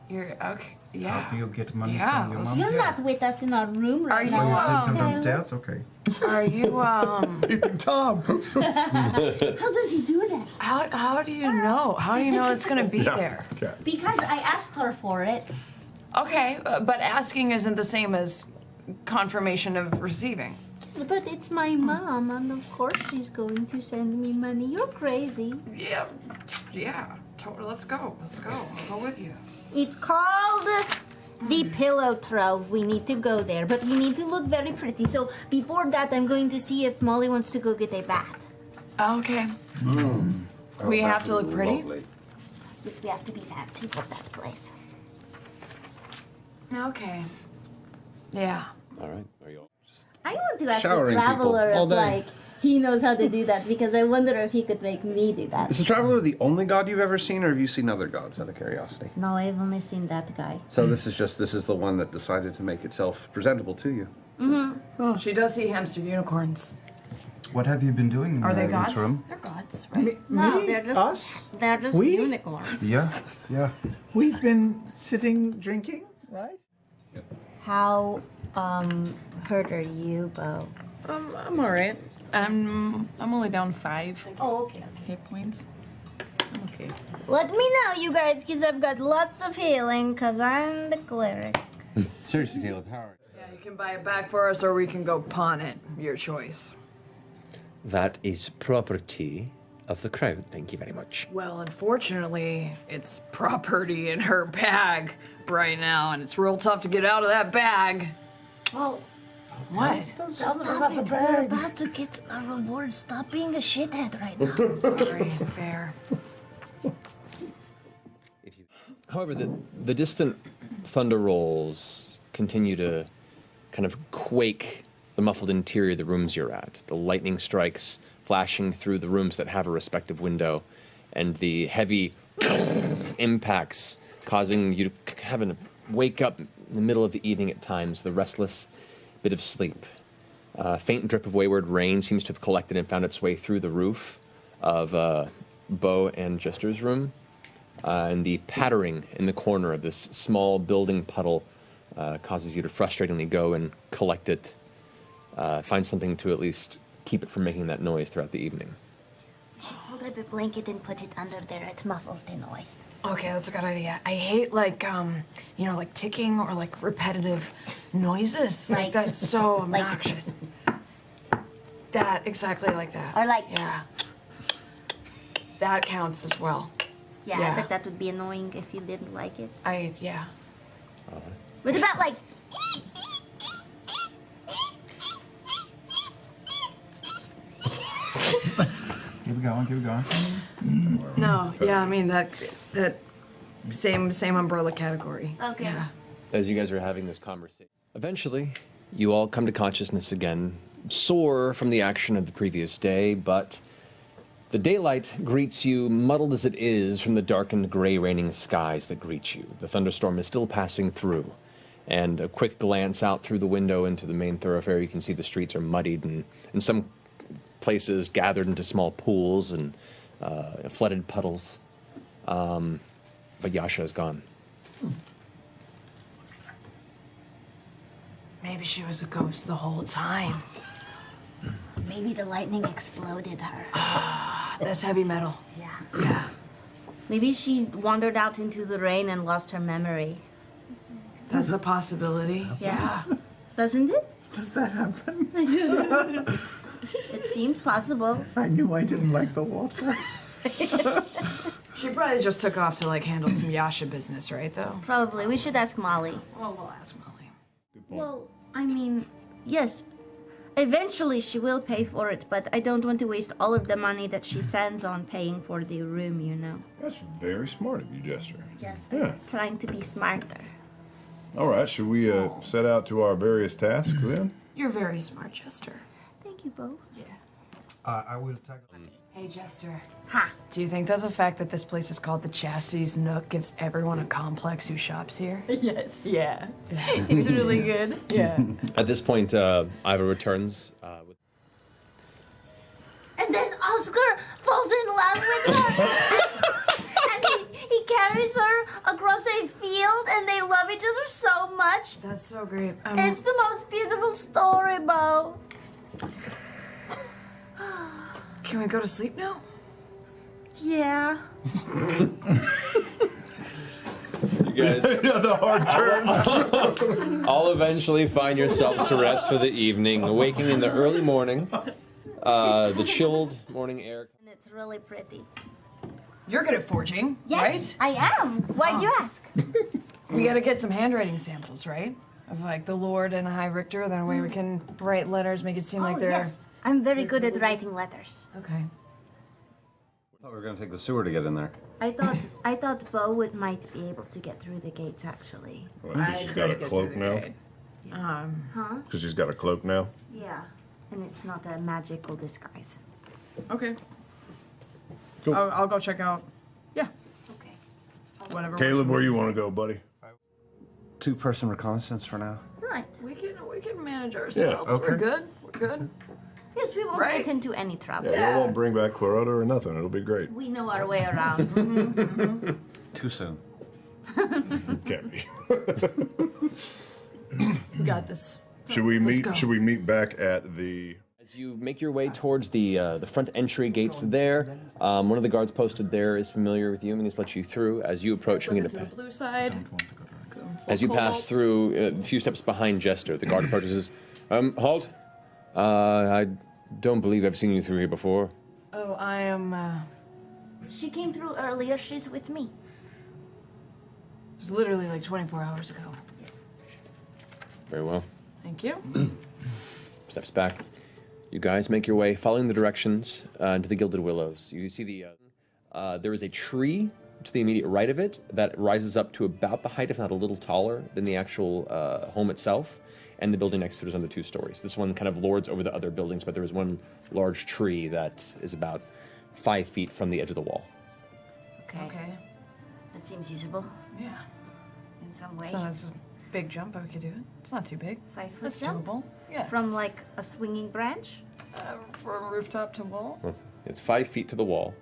You're okay. Yeah. How do you get money Yeah, from your let's- mom? You're not with us in our room Are right you, Oh, you now. take them um, downstairs? Okay. Are you Tom. How does he do that? how do you know? How do you know it's gonna be there? Okay. Because I asked her for it. Okay, but asking isn't the same as confirmation of receiving. Yes, but it's my mom, and of course she's going to send me money. You're crazy. Yeah. Totally. Let's go. I'll go with you. It's called the Pillow Trove. We need to go there, but we need to look very pretty. So before that, I'm going to see if Molly wants to go get a bath. Okay. We have to look pretty. Lovely. Yes, we have to be fancy for that place. Okay. Yeah. All right. Are you all? I want to ask the Showering traveler people all if, day. he knows how to do that, because I wonder if he could make me do that. Is the Traveler the only god you've ever seen, or have you seen other gods out of curiosity? No, I've only seen that guy. So this is the one that decided to make itself presentable to you. She does see hamster unicorns. What have you been doing in Are the they gods? interim? They're gods, right? No, Me? they're just Us? they're just We? unicorns. Yeah, yeah. We've been sitting drinking, right? How hurt are you, Beau? I'm all right. I'm only down 5 Oh, okay. hit points. I'm okay. Let me know, you guys, because I've got lots of healing, because I'm the cleric. Seriously, Caleb, how are Yeah, you can buy it back for us, or we can go pawn it. Your choice. That is property of the crown. Thank you very much. Well, unfortunately, it's property in her bag right now, and it's real tough to get out of that bag. Well, What? Tell them stop about the it. We're bag. about to get a reward. Stop being a shithead right now. Sorry, fair. However, the distant thunder rolls continue to kind of quake the muffled interior of the rooms you're at. The lightning strikes flashing through the rooms that have a respective window, and the heavy impacts causing you to have to wake up in the middle of the evening at times, the restless bit of sleep. A faint drip of wayward rain seems to have collected and found its way through the roof of Beau and Jester's room. And the pattering in the corner of this small building puddle causes you to frustratingly go and collect it, find something to at least keep it from making that noise throughout the evening. Hold up a blanket and put it under there. It muffles the noise. Okay, that's a good idea. I hate like like ticking or like repetitive noises. Like that's so obnoxious. That exactly like that. Or like, Yeah. That counts as well. yeah, Yeah. I bet that would be annoying if you didn't like it. Yeah. What about like, Keep it going, keep it going. No, yeah, I mean that same umbrella category. okay. Yeah. As you guys are having this conversation, eventually you all come to consciousness again, sore from the action of the previous day, but the daylight greets you, muddled as it is from the darkened, gray, raining skies that greet you. The thunderstorm is still passing through, and a quick glance out through the window into the main thoroughfare, you can see the streets are muddied and in some places gathered into small pools and flooded puddles. But Yasha is gone. Maybe she was a ghost the whole time. Maybe the lightning exploded her. That's heavy metal. Yeah. Yeah. Maybe she wandered out into the rain and lost her memory. That's a possibility. Yeah. Doesn't it? Does that happen? It seems possible. I knew I didn't like the water. She probably just took off to like handle some Yasha business, right? Though. Probably. We should ask Molly. Well, we'll ask Molly. Well, I mean, yes. Eventually she will pay for it, but I don't want to waste all of the money that she sends on paying for the room, you know. That's very smart of you, Jester. Yes. Yeah. Trying to be smarter. All right, should we set out to our various tasks then? You're very smart, Jester. Thank you, Beau. I will tackle. Hey, Jester. Ha! Do you think that the fact that this place is called the Chastity's Nook gives everyone a complex who shops here? Yes. Yeah. It's really good. Yeah. At this point, Iva returns. With And then Oscar falls in love with her. And he carries her across a field and they love each other so much. That's so great. It's the most beautiful story, Beau. Can we go to sleep now? Yeah. you guys The hard turn. all eventually find yourselves to rest for the evening, awaking in the early morning. The chilled morning air. And it's really pretty. You're good at forging, Yes, I am. Why'd you ask? right? We gotta get some handwriting samples, right? Of like the Lord and High Richter. That way we can write letters, make it seem like they're. Yes. I'm very good at writing letters. Okay. I thought we were going to take the sewer to get in there. I thought Beau might be able to get through the gates actually. Well, she's got a cloak now. Huh? Because she's got a cloak now. Yeah. And it's not a magical disguise. Okay. Cool. I'll go check out. Yeah. Okay. Whatever. Caleb, where you want to go, buddy? Two-person reconnaissance for now. Right. We can manage ourselves. okay. We're good. We're good. Yes, we won't Right. get into any trouble. Yeah, you won't bring back Clarota or nothing. It'll be great. We know our way around. Too soon. Carrie. We got this. Should we Let's meet? go. Should we meet back at the? As you make your way towards the front entry gates there, one of the guards posted there is familiar with you and just lets you through. As you approach, Look into the blue side. as you pass through a few steps behind Jester, the guard approaches. Halt! I don't believe I've seen you through here before. Oh, I am. She came through earlier. She's with me. It was literally like 24 hours ago. Very well. Thank you. Steps back. You guys make your way, following the directions into the Gilded Willows. You see there is a tree to the immediate right of it that rises up to about the height, if not a little taller, than the actual home itself. And the building next to it is under 2 stories. This one kind of lords over the other buildings, but there is one large tree that is about 5 feet from the edge of the wall. Okay. That seems usable Yeah. in some way. So it's a big jump, but we could do it. It's not too big. 5 foot That's jump? doable. Yeah. From like a swinging branch? From rooftop to wall. Well, it's 5 feet to the wall,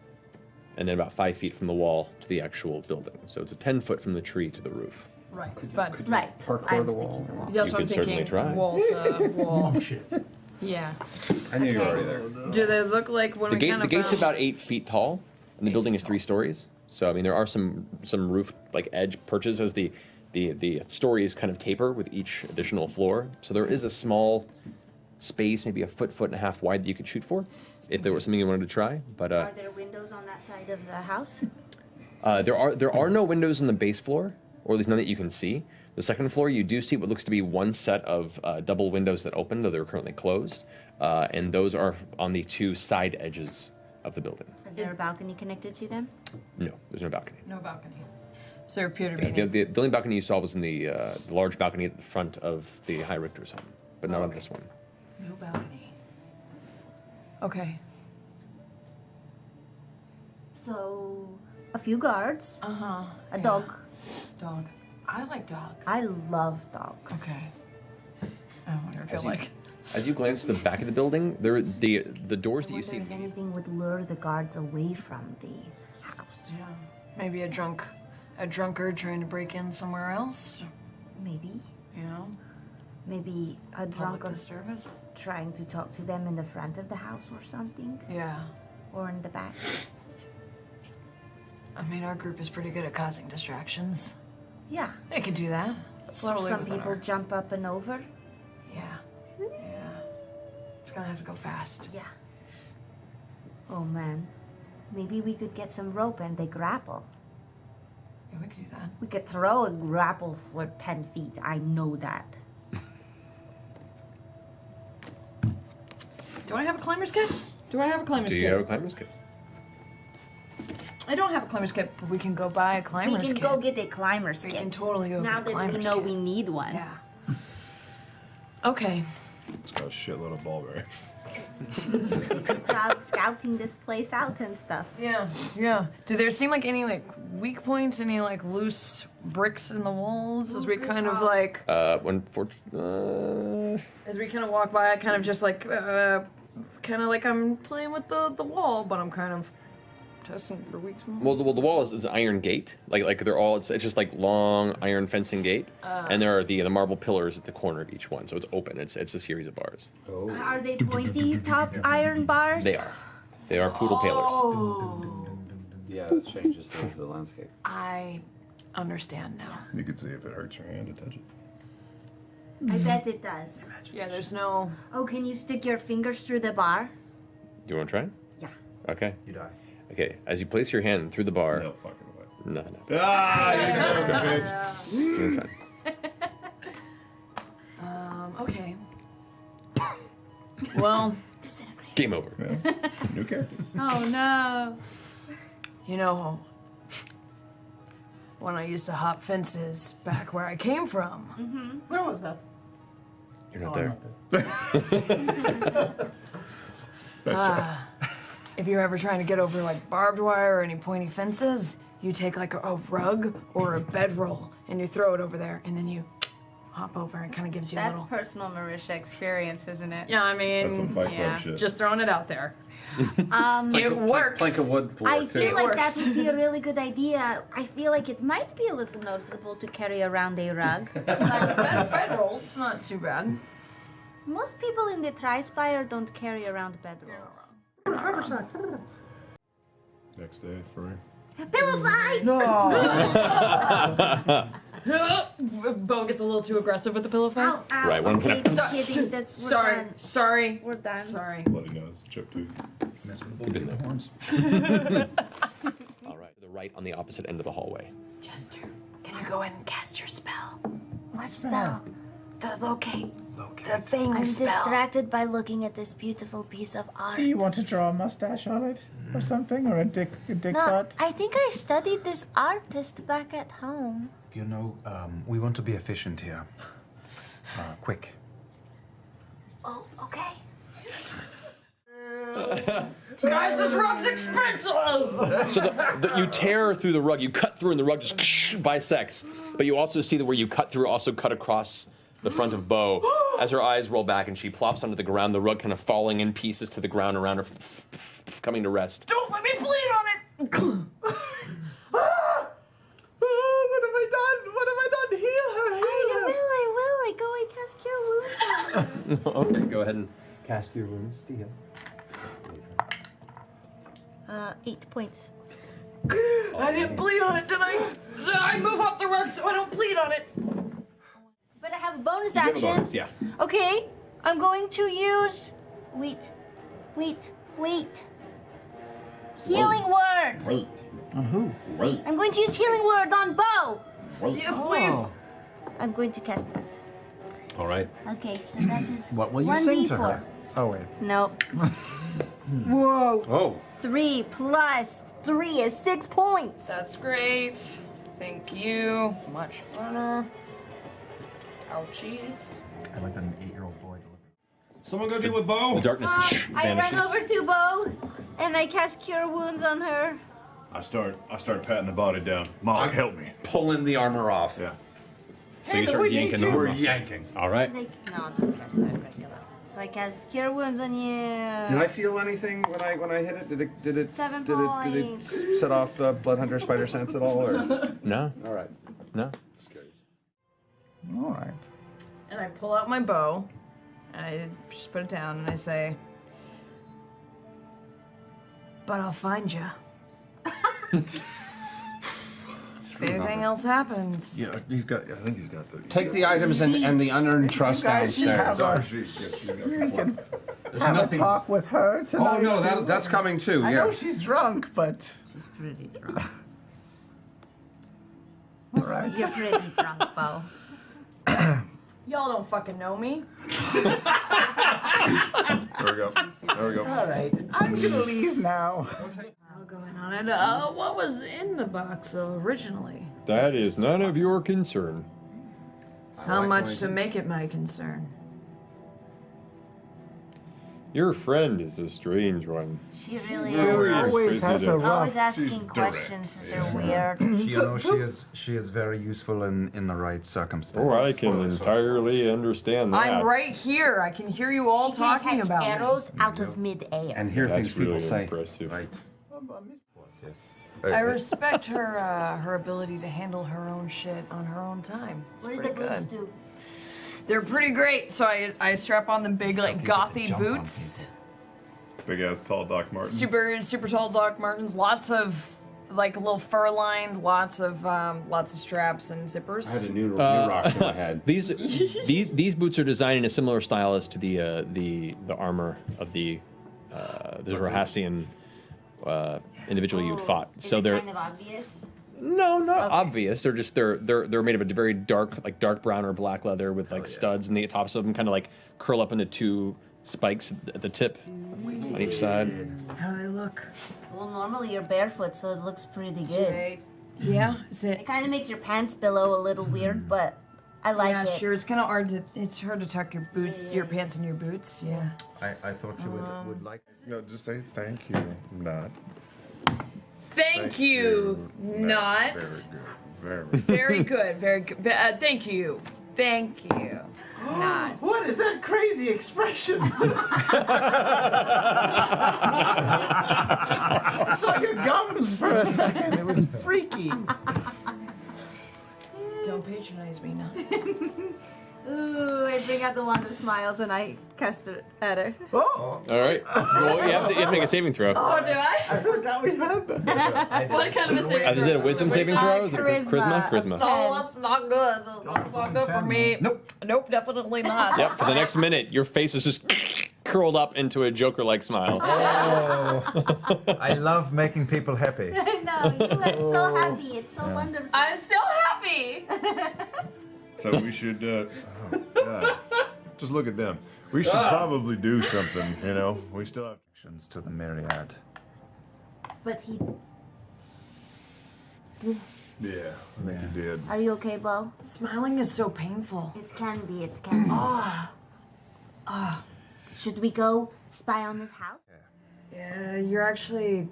and then about 5 feet from the wall to the actual building. So it's a 10 foot from the tree to the roof. Right. But Right. Parkour I'm the thinking wall. the wall. that's You what I'm could certainly thinking. try. Wall to wall. Oh shit. Yeah. I knew you were already there. Do they look like when The we gate, kind the of gate's about 8 feet tall, and the building is 3 stories. So I mean, there are some roof like edge perches as the stories kind of taper with each additional floor. So there is a small space, maybe a foot and a half wide that you could shoot for, if there was something you wanted to try. But Are there windows on that side of the house? there are no windows on the base floor, or at least none that you can see. The second floor, you do see what looks to be one set of double windows that open, though they're currently closed, and those are on the 2 side edges of the building. Is there a balcony connected to them? No, there's no balcony. no balcony. So there appear to be. Yeah, the only balcony you saw was in the large balcony at the front of the High Richter's home, but not on this one. No balcony. Okay. So, a few guards, Uh-huh. a dog. Dog. I like dogs. I love dogs. Okay. I wonder if As you'll you- like. As you glance to the back of the building, the doors I that you wonder see. if anything would lure the guards away from the house. Yeah. Maybe a drunkard trying to break in somewhere else. Maybe. You know? Maybe a Public drunkard disturbance. trying to talk to them in the front of the house or something. Yeah. Or in the back. I mean, our group is pretty good at causing distractions. Yeah. They can do that. Or some people jump up and over. Yeah. Yeah. It's gonna have to go fast. Yeah. Oh man. Maybe we could get some rope and they grapple. Yeah, we could do that. We could throw a grapple for 10 feet. I know that. Do I have a climber's kit? Do I have a climber's Do kit? you have a climber's kit? I don't have a climber's kit, but we can go buy a climber's We can kit. go get a climber's We kit. can totally go Now get a that we climber's know kit. we need one. Yeah. Okay. It's got a shitload of ball bearings. Good job scouting this place out and stuff. Yeah, yeah. Do there seem like any like weak points, any like loose bricks in the walls as we kind of like As we kind of walk by, I kind of just like kind of like I'm playing with the wall, but I'm kind of testing for weak spots. well, the wall is an iron gate. Like they're all. It's just like long iron fencing gate, and there are the marble pillars at the corner of each one. So it's open. It's a series of bars. Oh. Are they pointy top iron bars? They are. They are poodle palers. Oh. Yeah, it changes the landscape. I understand now. You could see if it hurts your hand to touch it. I bet it does. Yeah, there's no. Oh, can you stick your fingers through the bar? Do you want to try? Yeah. Okay. You die. Okay. As you place your hand through the bar. No fucking way. No. Ah, you son of a bitch. It's fine. Okay. Well, Game over. Yeah. New character. Oh no. you know, when I used to hop fences back where I came from. Where was that? You're not Oh, there. If you're ever trying to get over like barbed wire or any pointy fences, you take like a rug or a bedroll and you throw it over there and then you hop over and kind of gives you a That's little. personal Marisha experience, isn't it? Yeah, I That's some mean, Fight Club yeah, shit. just throwing it out there. It works. Plank of wood for I it, feel too. like that would be a really good idea. I feel like it might be a little noticeable to carry around a rug. Bedrolls, not too bad. Most people in the Tri-Spire don't carry around bedrolls. Next day, free. Pillow fight! Beau gets a little too aggressive with the pillow fight. Ow, ow. Right, one Okay, kind just kidding. We're Sorry, done. sorry, We're done. sorry. Bloody nose, chip tooth. Mess with the bull, get the horns. All right, to the right on the opposite end of the hallway. Jester, can you go in and cast your spell? What spell? The locate. The thing I'm spell. distracted by looking at this beautiful piece of art. Do you want to draw a mustache on it? Or something? Or a dick No, butt? I think I studied this artist back at home. You know, we want to be efficient here. Quick. Oh, okay. Guys, this rug's expensive! So you tear through the rug, you cut through, and the rug just bisects. But you also see that where you cut through also cut across the front of Beau. As her eyes roll back and she plops onto the ground, the rug kind of falling in pieces to the ground around her, coming to rest. Don't let me bleed on it! What have I done? What have I done? Heal her! I will. I go and cast Cure Wounds on her. Okay, go ahead and cast your wounds to heal. 8 points. I didn't bleed on it, did I? I move off the rug so I don't bleed on it. But I have a bonus You have a action. bonus, yeah. Okay, I'm going to use. Wait. Healing word. Wait. On who? Wait. I'm going to use healing word on Beau. Wait. Yes, please. I'm going to cast that. All right. Okay, so that is. What will you 1d4. sing to her? Oh, wait. Nope. Whoa. Oh. 3 plus 3 is 6 points. That's great. Thank you. Much better. Ouchies. I like that an 8-year-old boy. Someone go deal with Beau. The darkness I run vanishes. over to Beau, and I cast Cure Wounds on her. I start patting the body down. Molly, help me. Pulling the armor off. Yeah. So you start yanking the We're armor. yanking. All right. No, I'll just cast that regular. So I cast Cure Wounds on you. Did I feel anything when I hit it? Did it 7 did points. it set off the blood hunter spider sense at all? Or? No. All right. No. All right. And I pull out my bow, and I just put it down, and I say, "But I'll find you. If anything else happens." Yeah, he's got. I think he's got the. Take the items and the unearned trust guys downstairs. have Sorry, a- she's got We one. can There's have nothing. a talk with her tonight. Oh no, too. that's coming too. I Yeah. know she's drunk, but She's pretty drunk. all right. You're pretty drunk, Beau. Y'all don't fucking know me. There we go. There we go. All right. I'm gonna leave now. All going on it. What was in the box originally? That is none of your concern. How much to make it my concern? Your friend is a strange one. She really She is. always has a Always rough. asking questions that are weird. She is very useful in the right circumstances. Oh, I can entirely understand that. I'm right here. I can hear you all She talking can catch about me. arrows out of midair. And hear things That's people really say. impressive. Right. Yes. I respect her her ability to handle her own shit on her own time. It's What do pretty the boots good. do? They're pretty great. So I strap on the big like people to gothy jump on boots. Big ass tall Doc Martens. Super tall Doc Martens. Lots of like a little fur lined. Lots of straps and zippers. I had a new rocks in my head. These boots are designed in a similar style as to the armor of the Rohassian individual you fought. Is So it they're kind of obvious? no, not Okay. obvious. They're just they're made of a very dark brown or black leather with like studs, and the tops of them kind of like curl up into 2 spikes at the tip on each side. How do they look? Well, normally you're barefoot, so it looks pretty good. Yeah, is it? It kind of makes your pants below a little weird, but I like Yeah, it. sure. It's kind of hard to. It's hard to tuck your boots, your pants, and your boots. Yeah. I thought you would like. No, just say thank you. Not. Thank you. Not. Very good. Very. Very good. Very good. Thank you. Thank you. Not. What is that crazy expression? I saw your gums for a second. It was freaky. Don't patronize me, no. Ooh, I bring out the wand of smiles and I cast it at her. Oh! All right. Well, you have to make a saving throw. Oh, do I? I forgot we had that. What kind of a saving Is it a wisdom saving throw? Is it a charisma? Charisma. Oh, that's not good. That's not good for me. Nope. Nope, definitely not. Yep. For the next minute, your face is just curled up into a Joker-like smile. Oh, I love making people happy. I know, you are so happy. It's so wonderful. I'm so happy. So we should, God, just look at them. We should probably do something, you know? We still have To the myriad. But he. Yeah, I think you did. Are you okay, Beau? Smiling is so painful. It can be. It can be. Should we go spy on this house? Yeah, you're actually,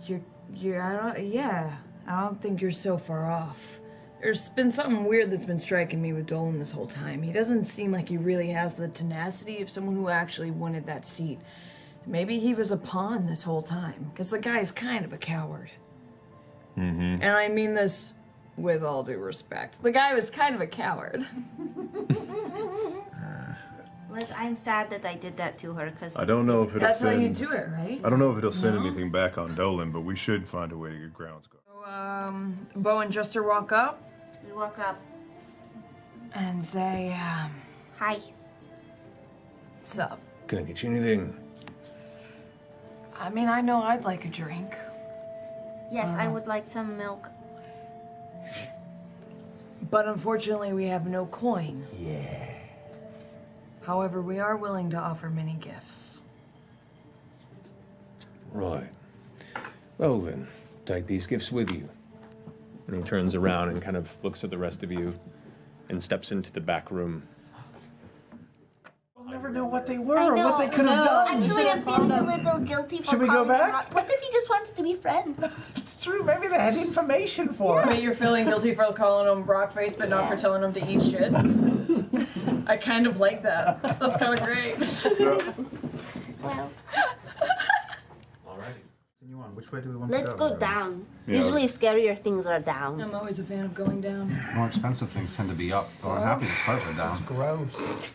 I don't think you're so far off. There's been something weird that's been striking me with Dolan this whole time. He doesn't seem like he really has the tenacity of someone who actually wanted that seat. Maybe he was a pawn this whole time, because the guy's kind of a coward. Mm-hmm. And I mean this with all due respect. The guy was kind of a coward. Look, I'm sad that I did that to her, because... I don't know if it'll That's how send... you do it, right? I don't know if it'll send No? anything back on Dolan, but we should find a way to get grounds going. So, Beau and Jester walk up We woke up. and say, Hi. sup. Can I get you anything? I mean, I know I'd like a drink. Yes, I would like some milk. But unfortunately, we have no coin. Yeah. However, we are willing to offer many gifts. Right. Well then, take these gifts with you. And he turns around and kind of looks at the rest of you and steps into the back room. We'll never know what they were I or know. what they could have done. Actually, I'm feeling a little guilty for Should we go calling them back? rock- What if he just wanted to be friends? It's true. Maybe they had information for us. Wait, you're feeling guilty for calling him Brockface, but not for telling him to eat shit? I kind of like that. That's kind of great. Well, Continue on. Which way do we want let's to go down. Yeah. Usually scarier things are down. I'm always a fan of going down. More expensive things tend to be up, but I'm happy to start with down. Gross.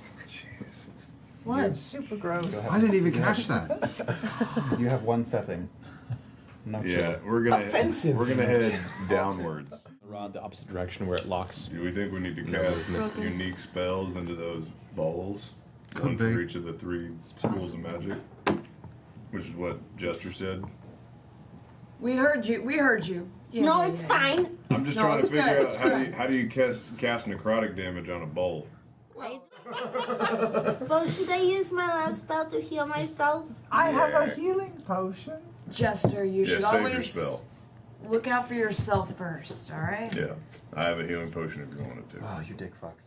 What? Super gross. I didn't even catch that. You have one setting. Not Yeah, sure. we're gonna Offensive. we're gonna head downwards. The rod the opposite direction where it locks. Do we think we need to cast unique spells into those bowls? One Could be. for each of the 3 schools of magic, which is what Jester said. We heard you. We heard you. Yeah, No, yeah, it's yeah. fine. I'm just No, trying to it's figure good, out it's how do you cast necrotic damage on a bowl? Well, should I use my last spell to heal myself? I have a healing potion. Jester, you Yeah, should save your always spell. look out for yourself first, all right? Yeah, I have a healing potion if you wanted to. Oh, you dick fucks.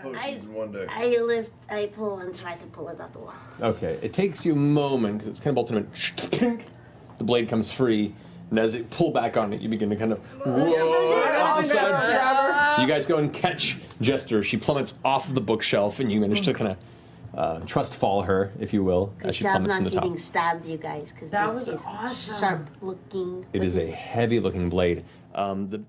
Potions in one day. I pull and try to pull it out. Okay, it takes you a moment because it's kind of bolted in. The blade comes free, and as you pull back on it, you begin to kind of. All of a sudden, you guys go and catch Jester. She plummets off of the bookshelf, and you manage to kind of trust fall her, if you will, Good as she job plummets not from the top. getting stabbed, you guys, because That this was is awesome. sharp looking. It is a heavy-looking blade. The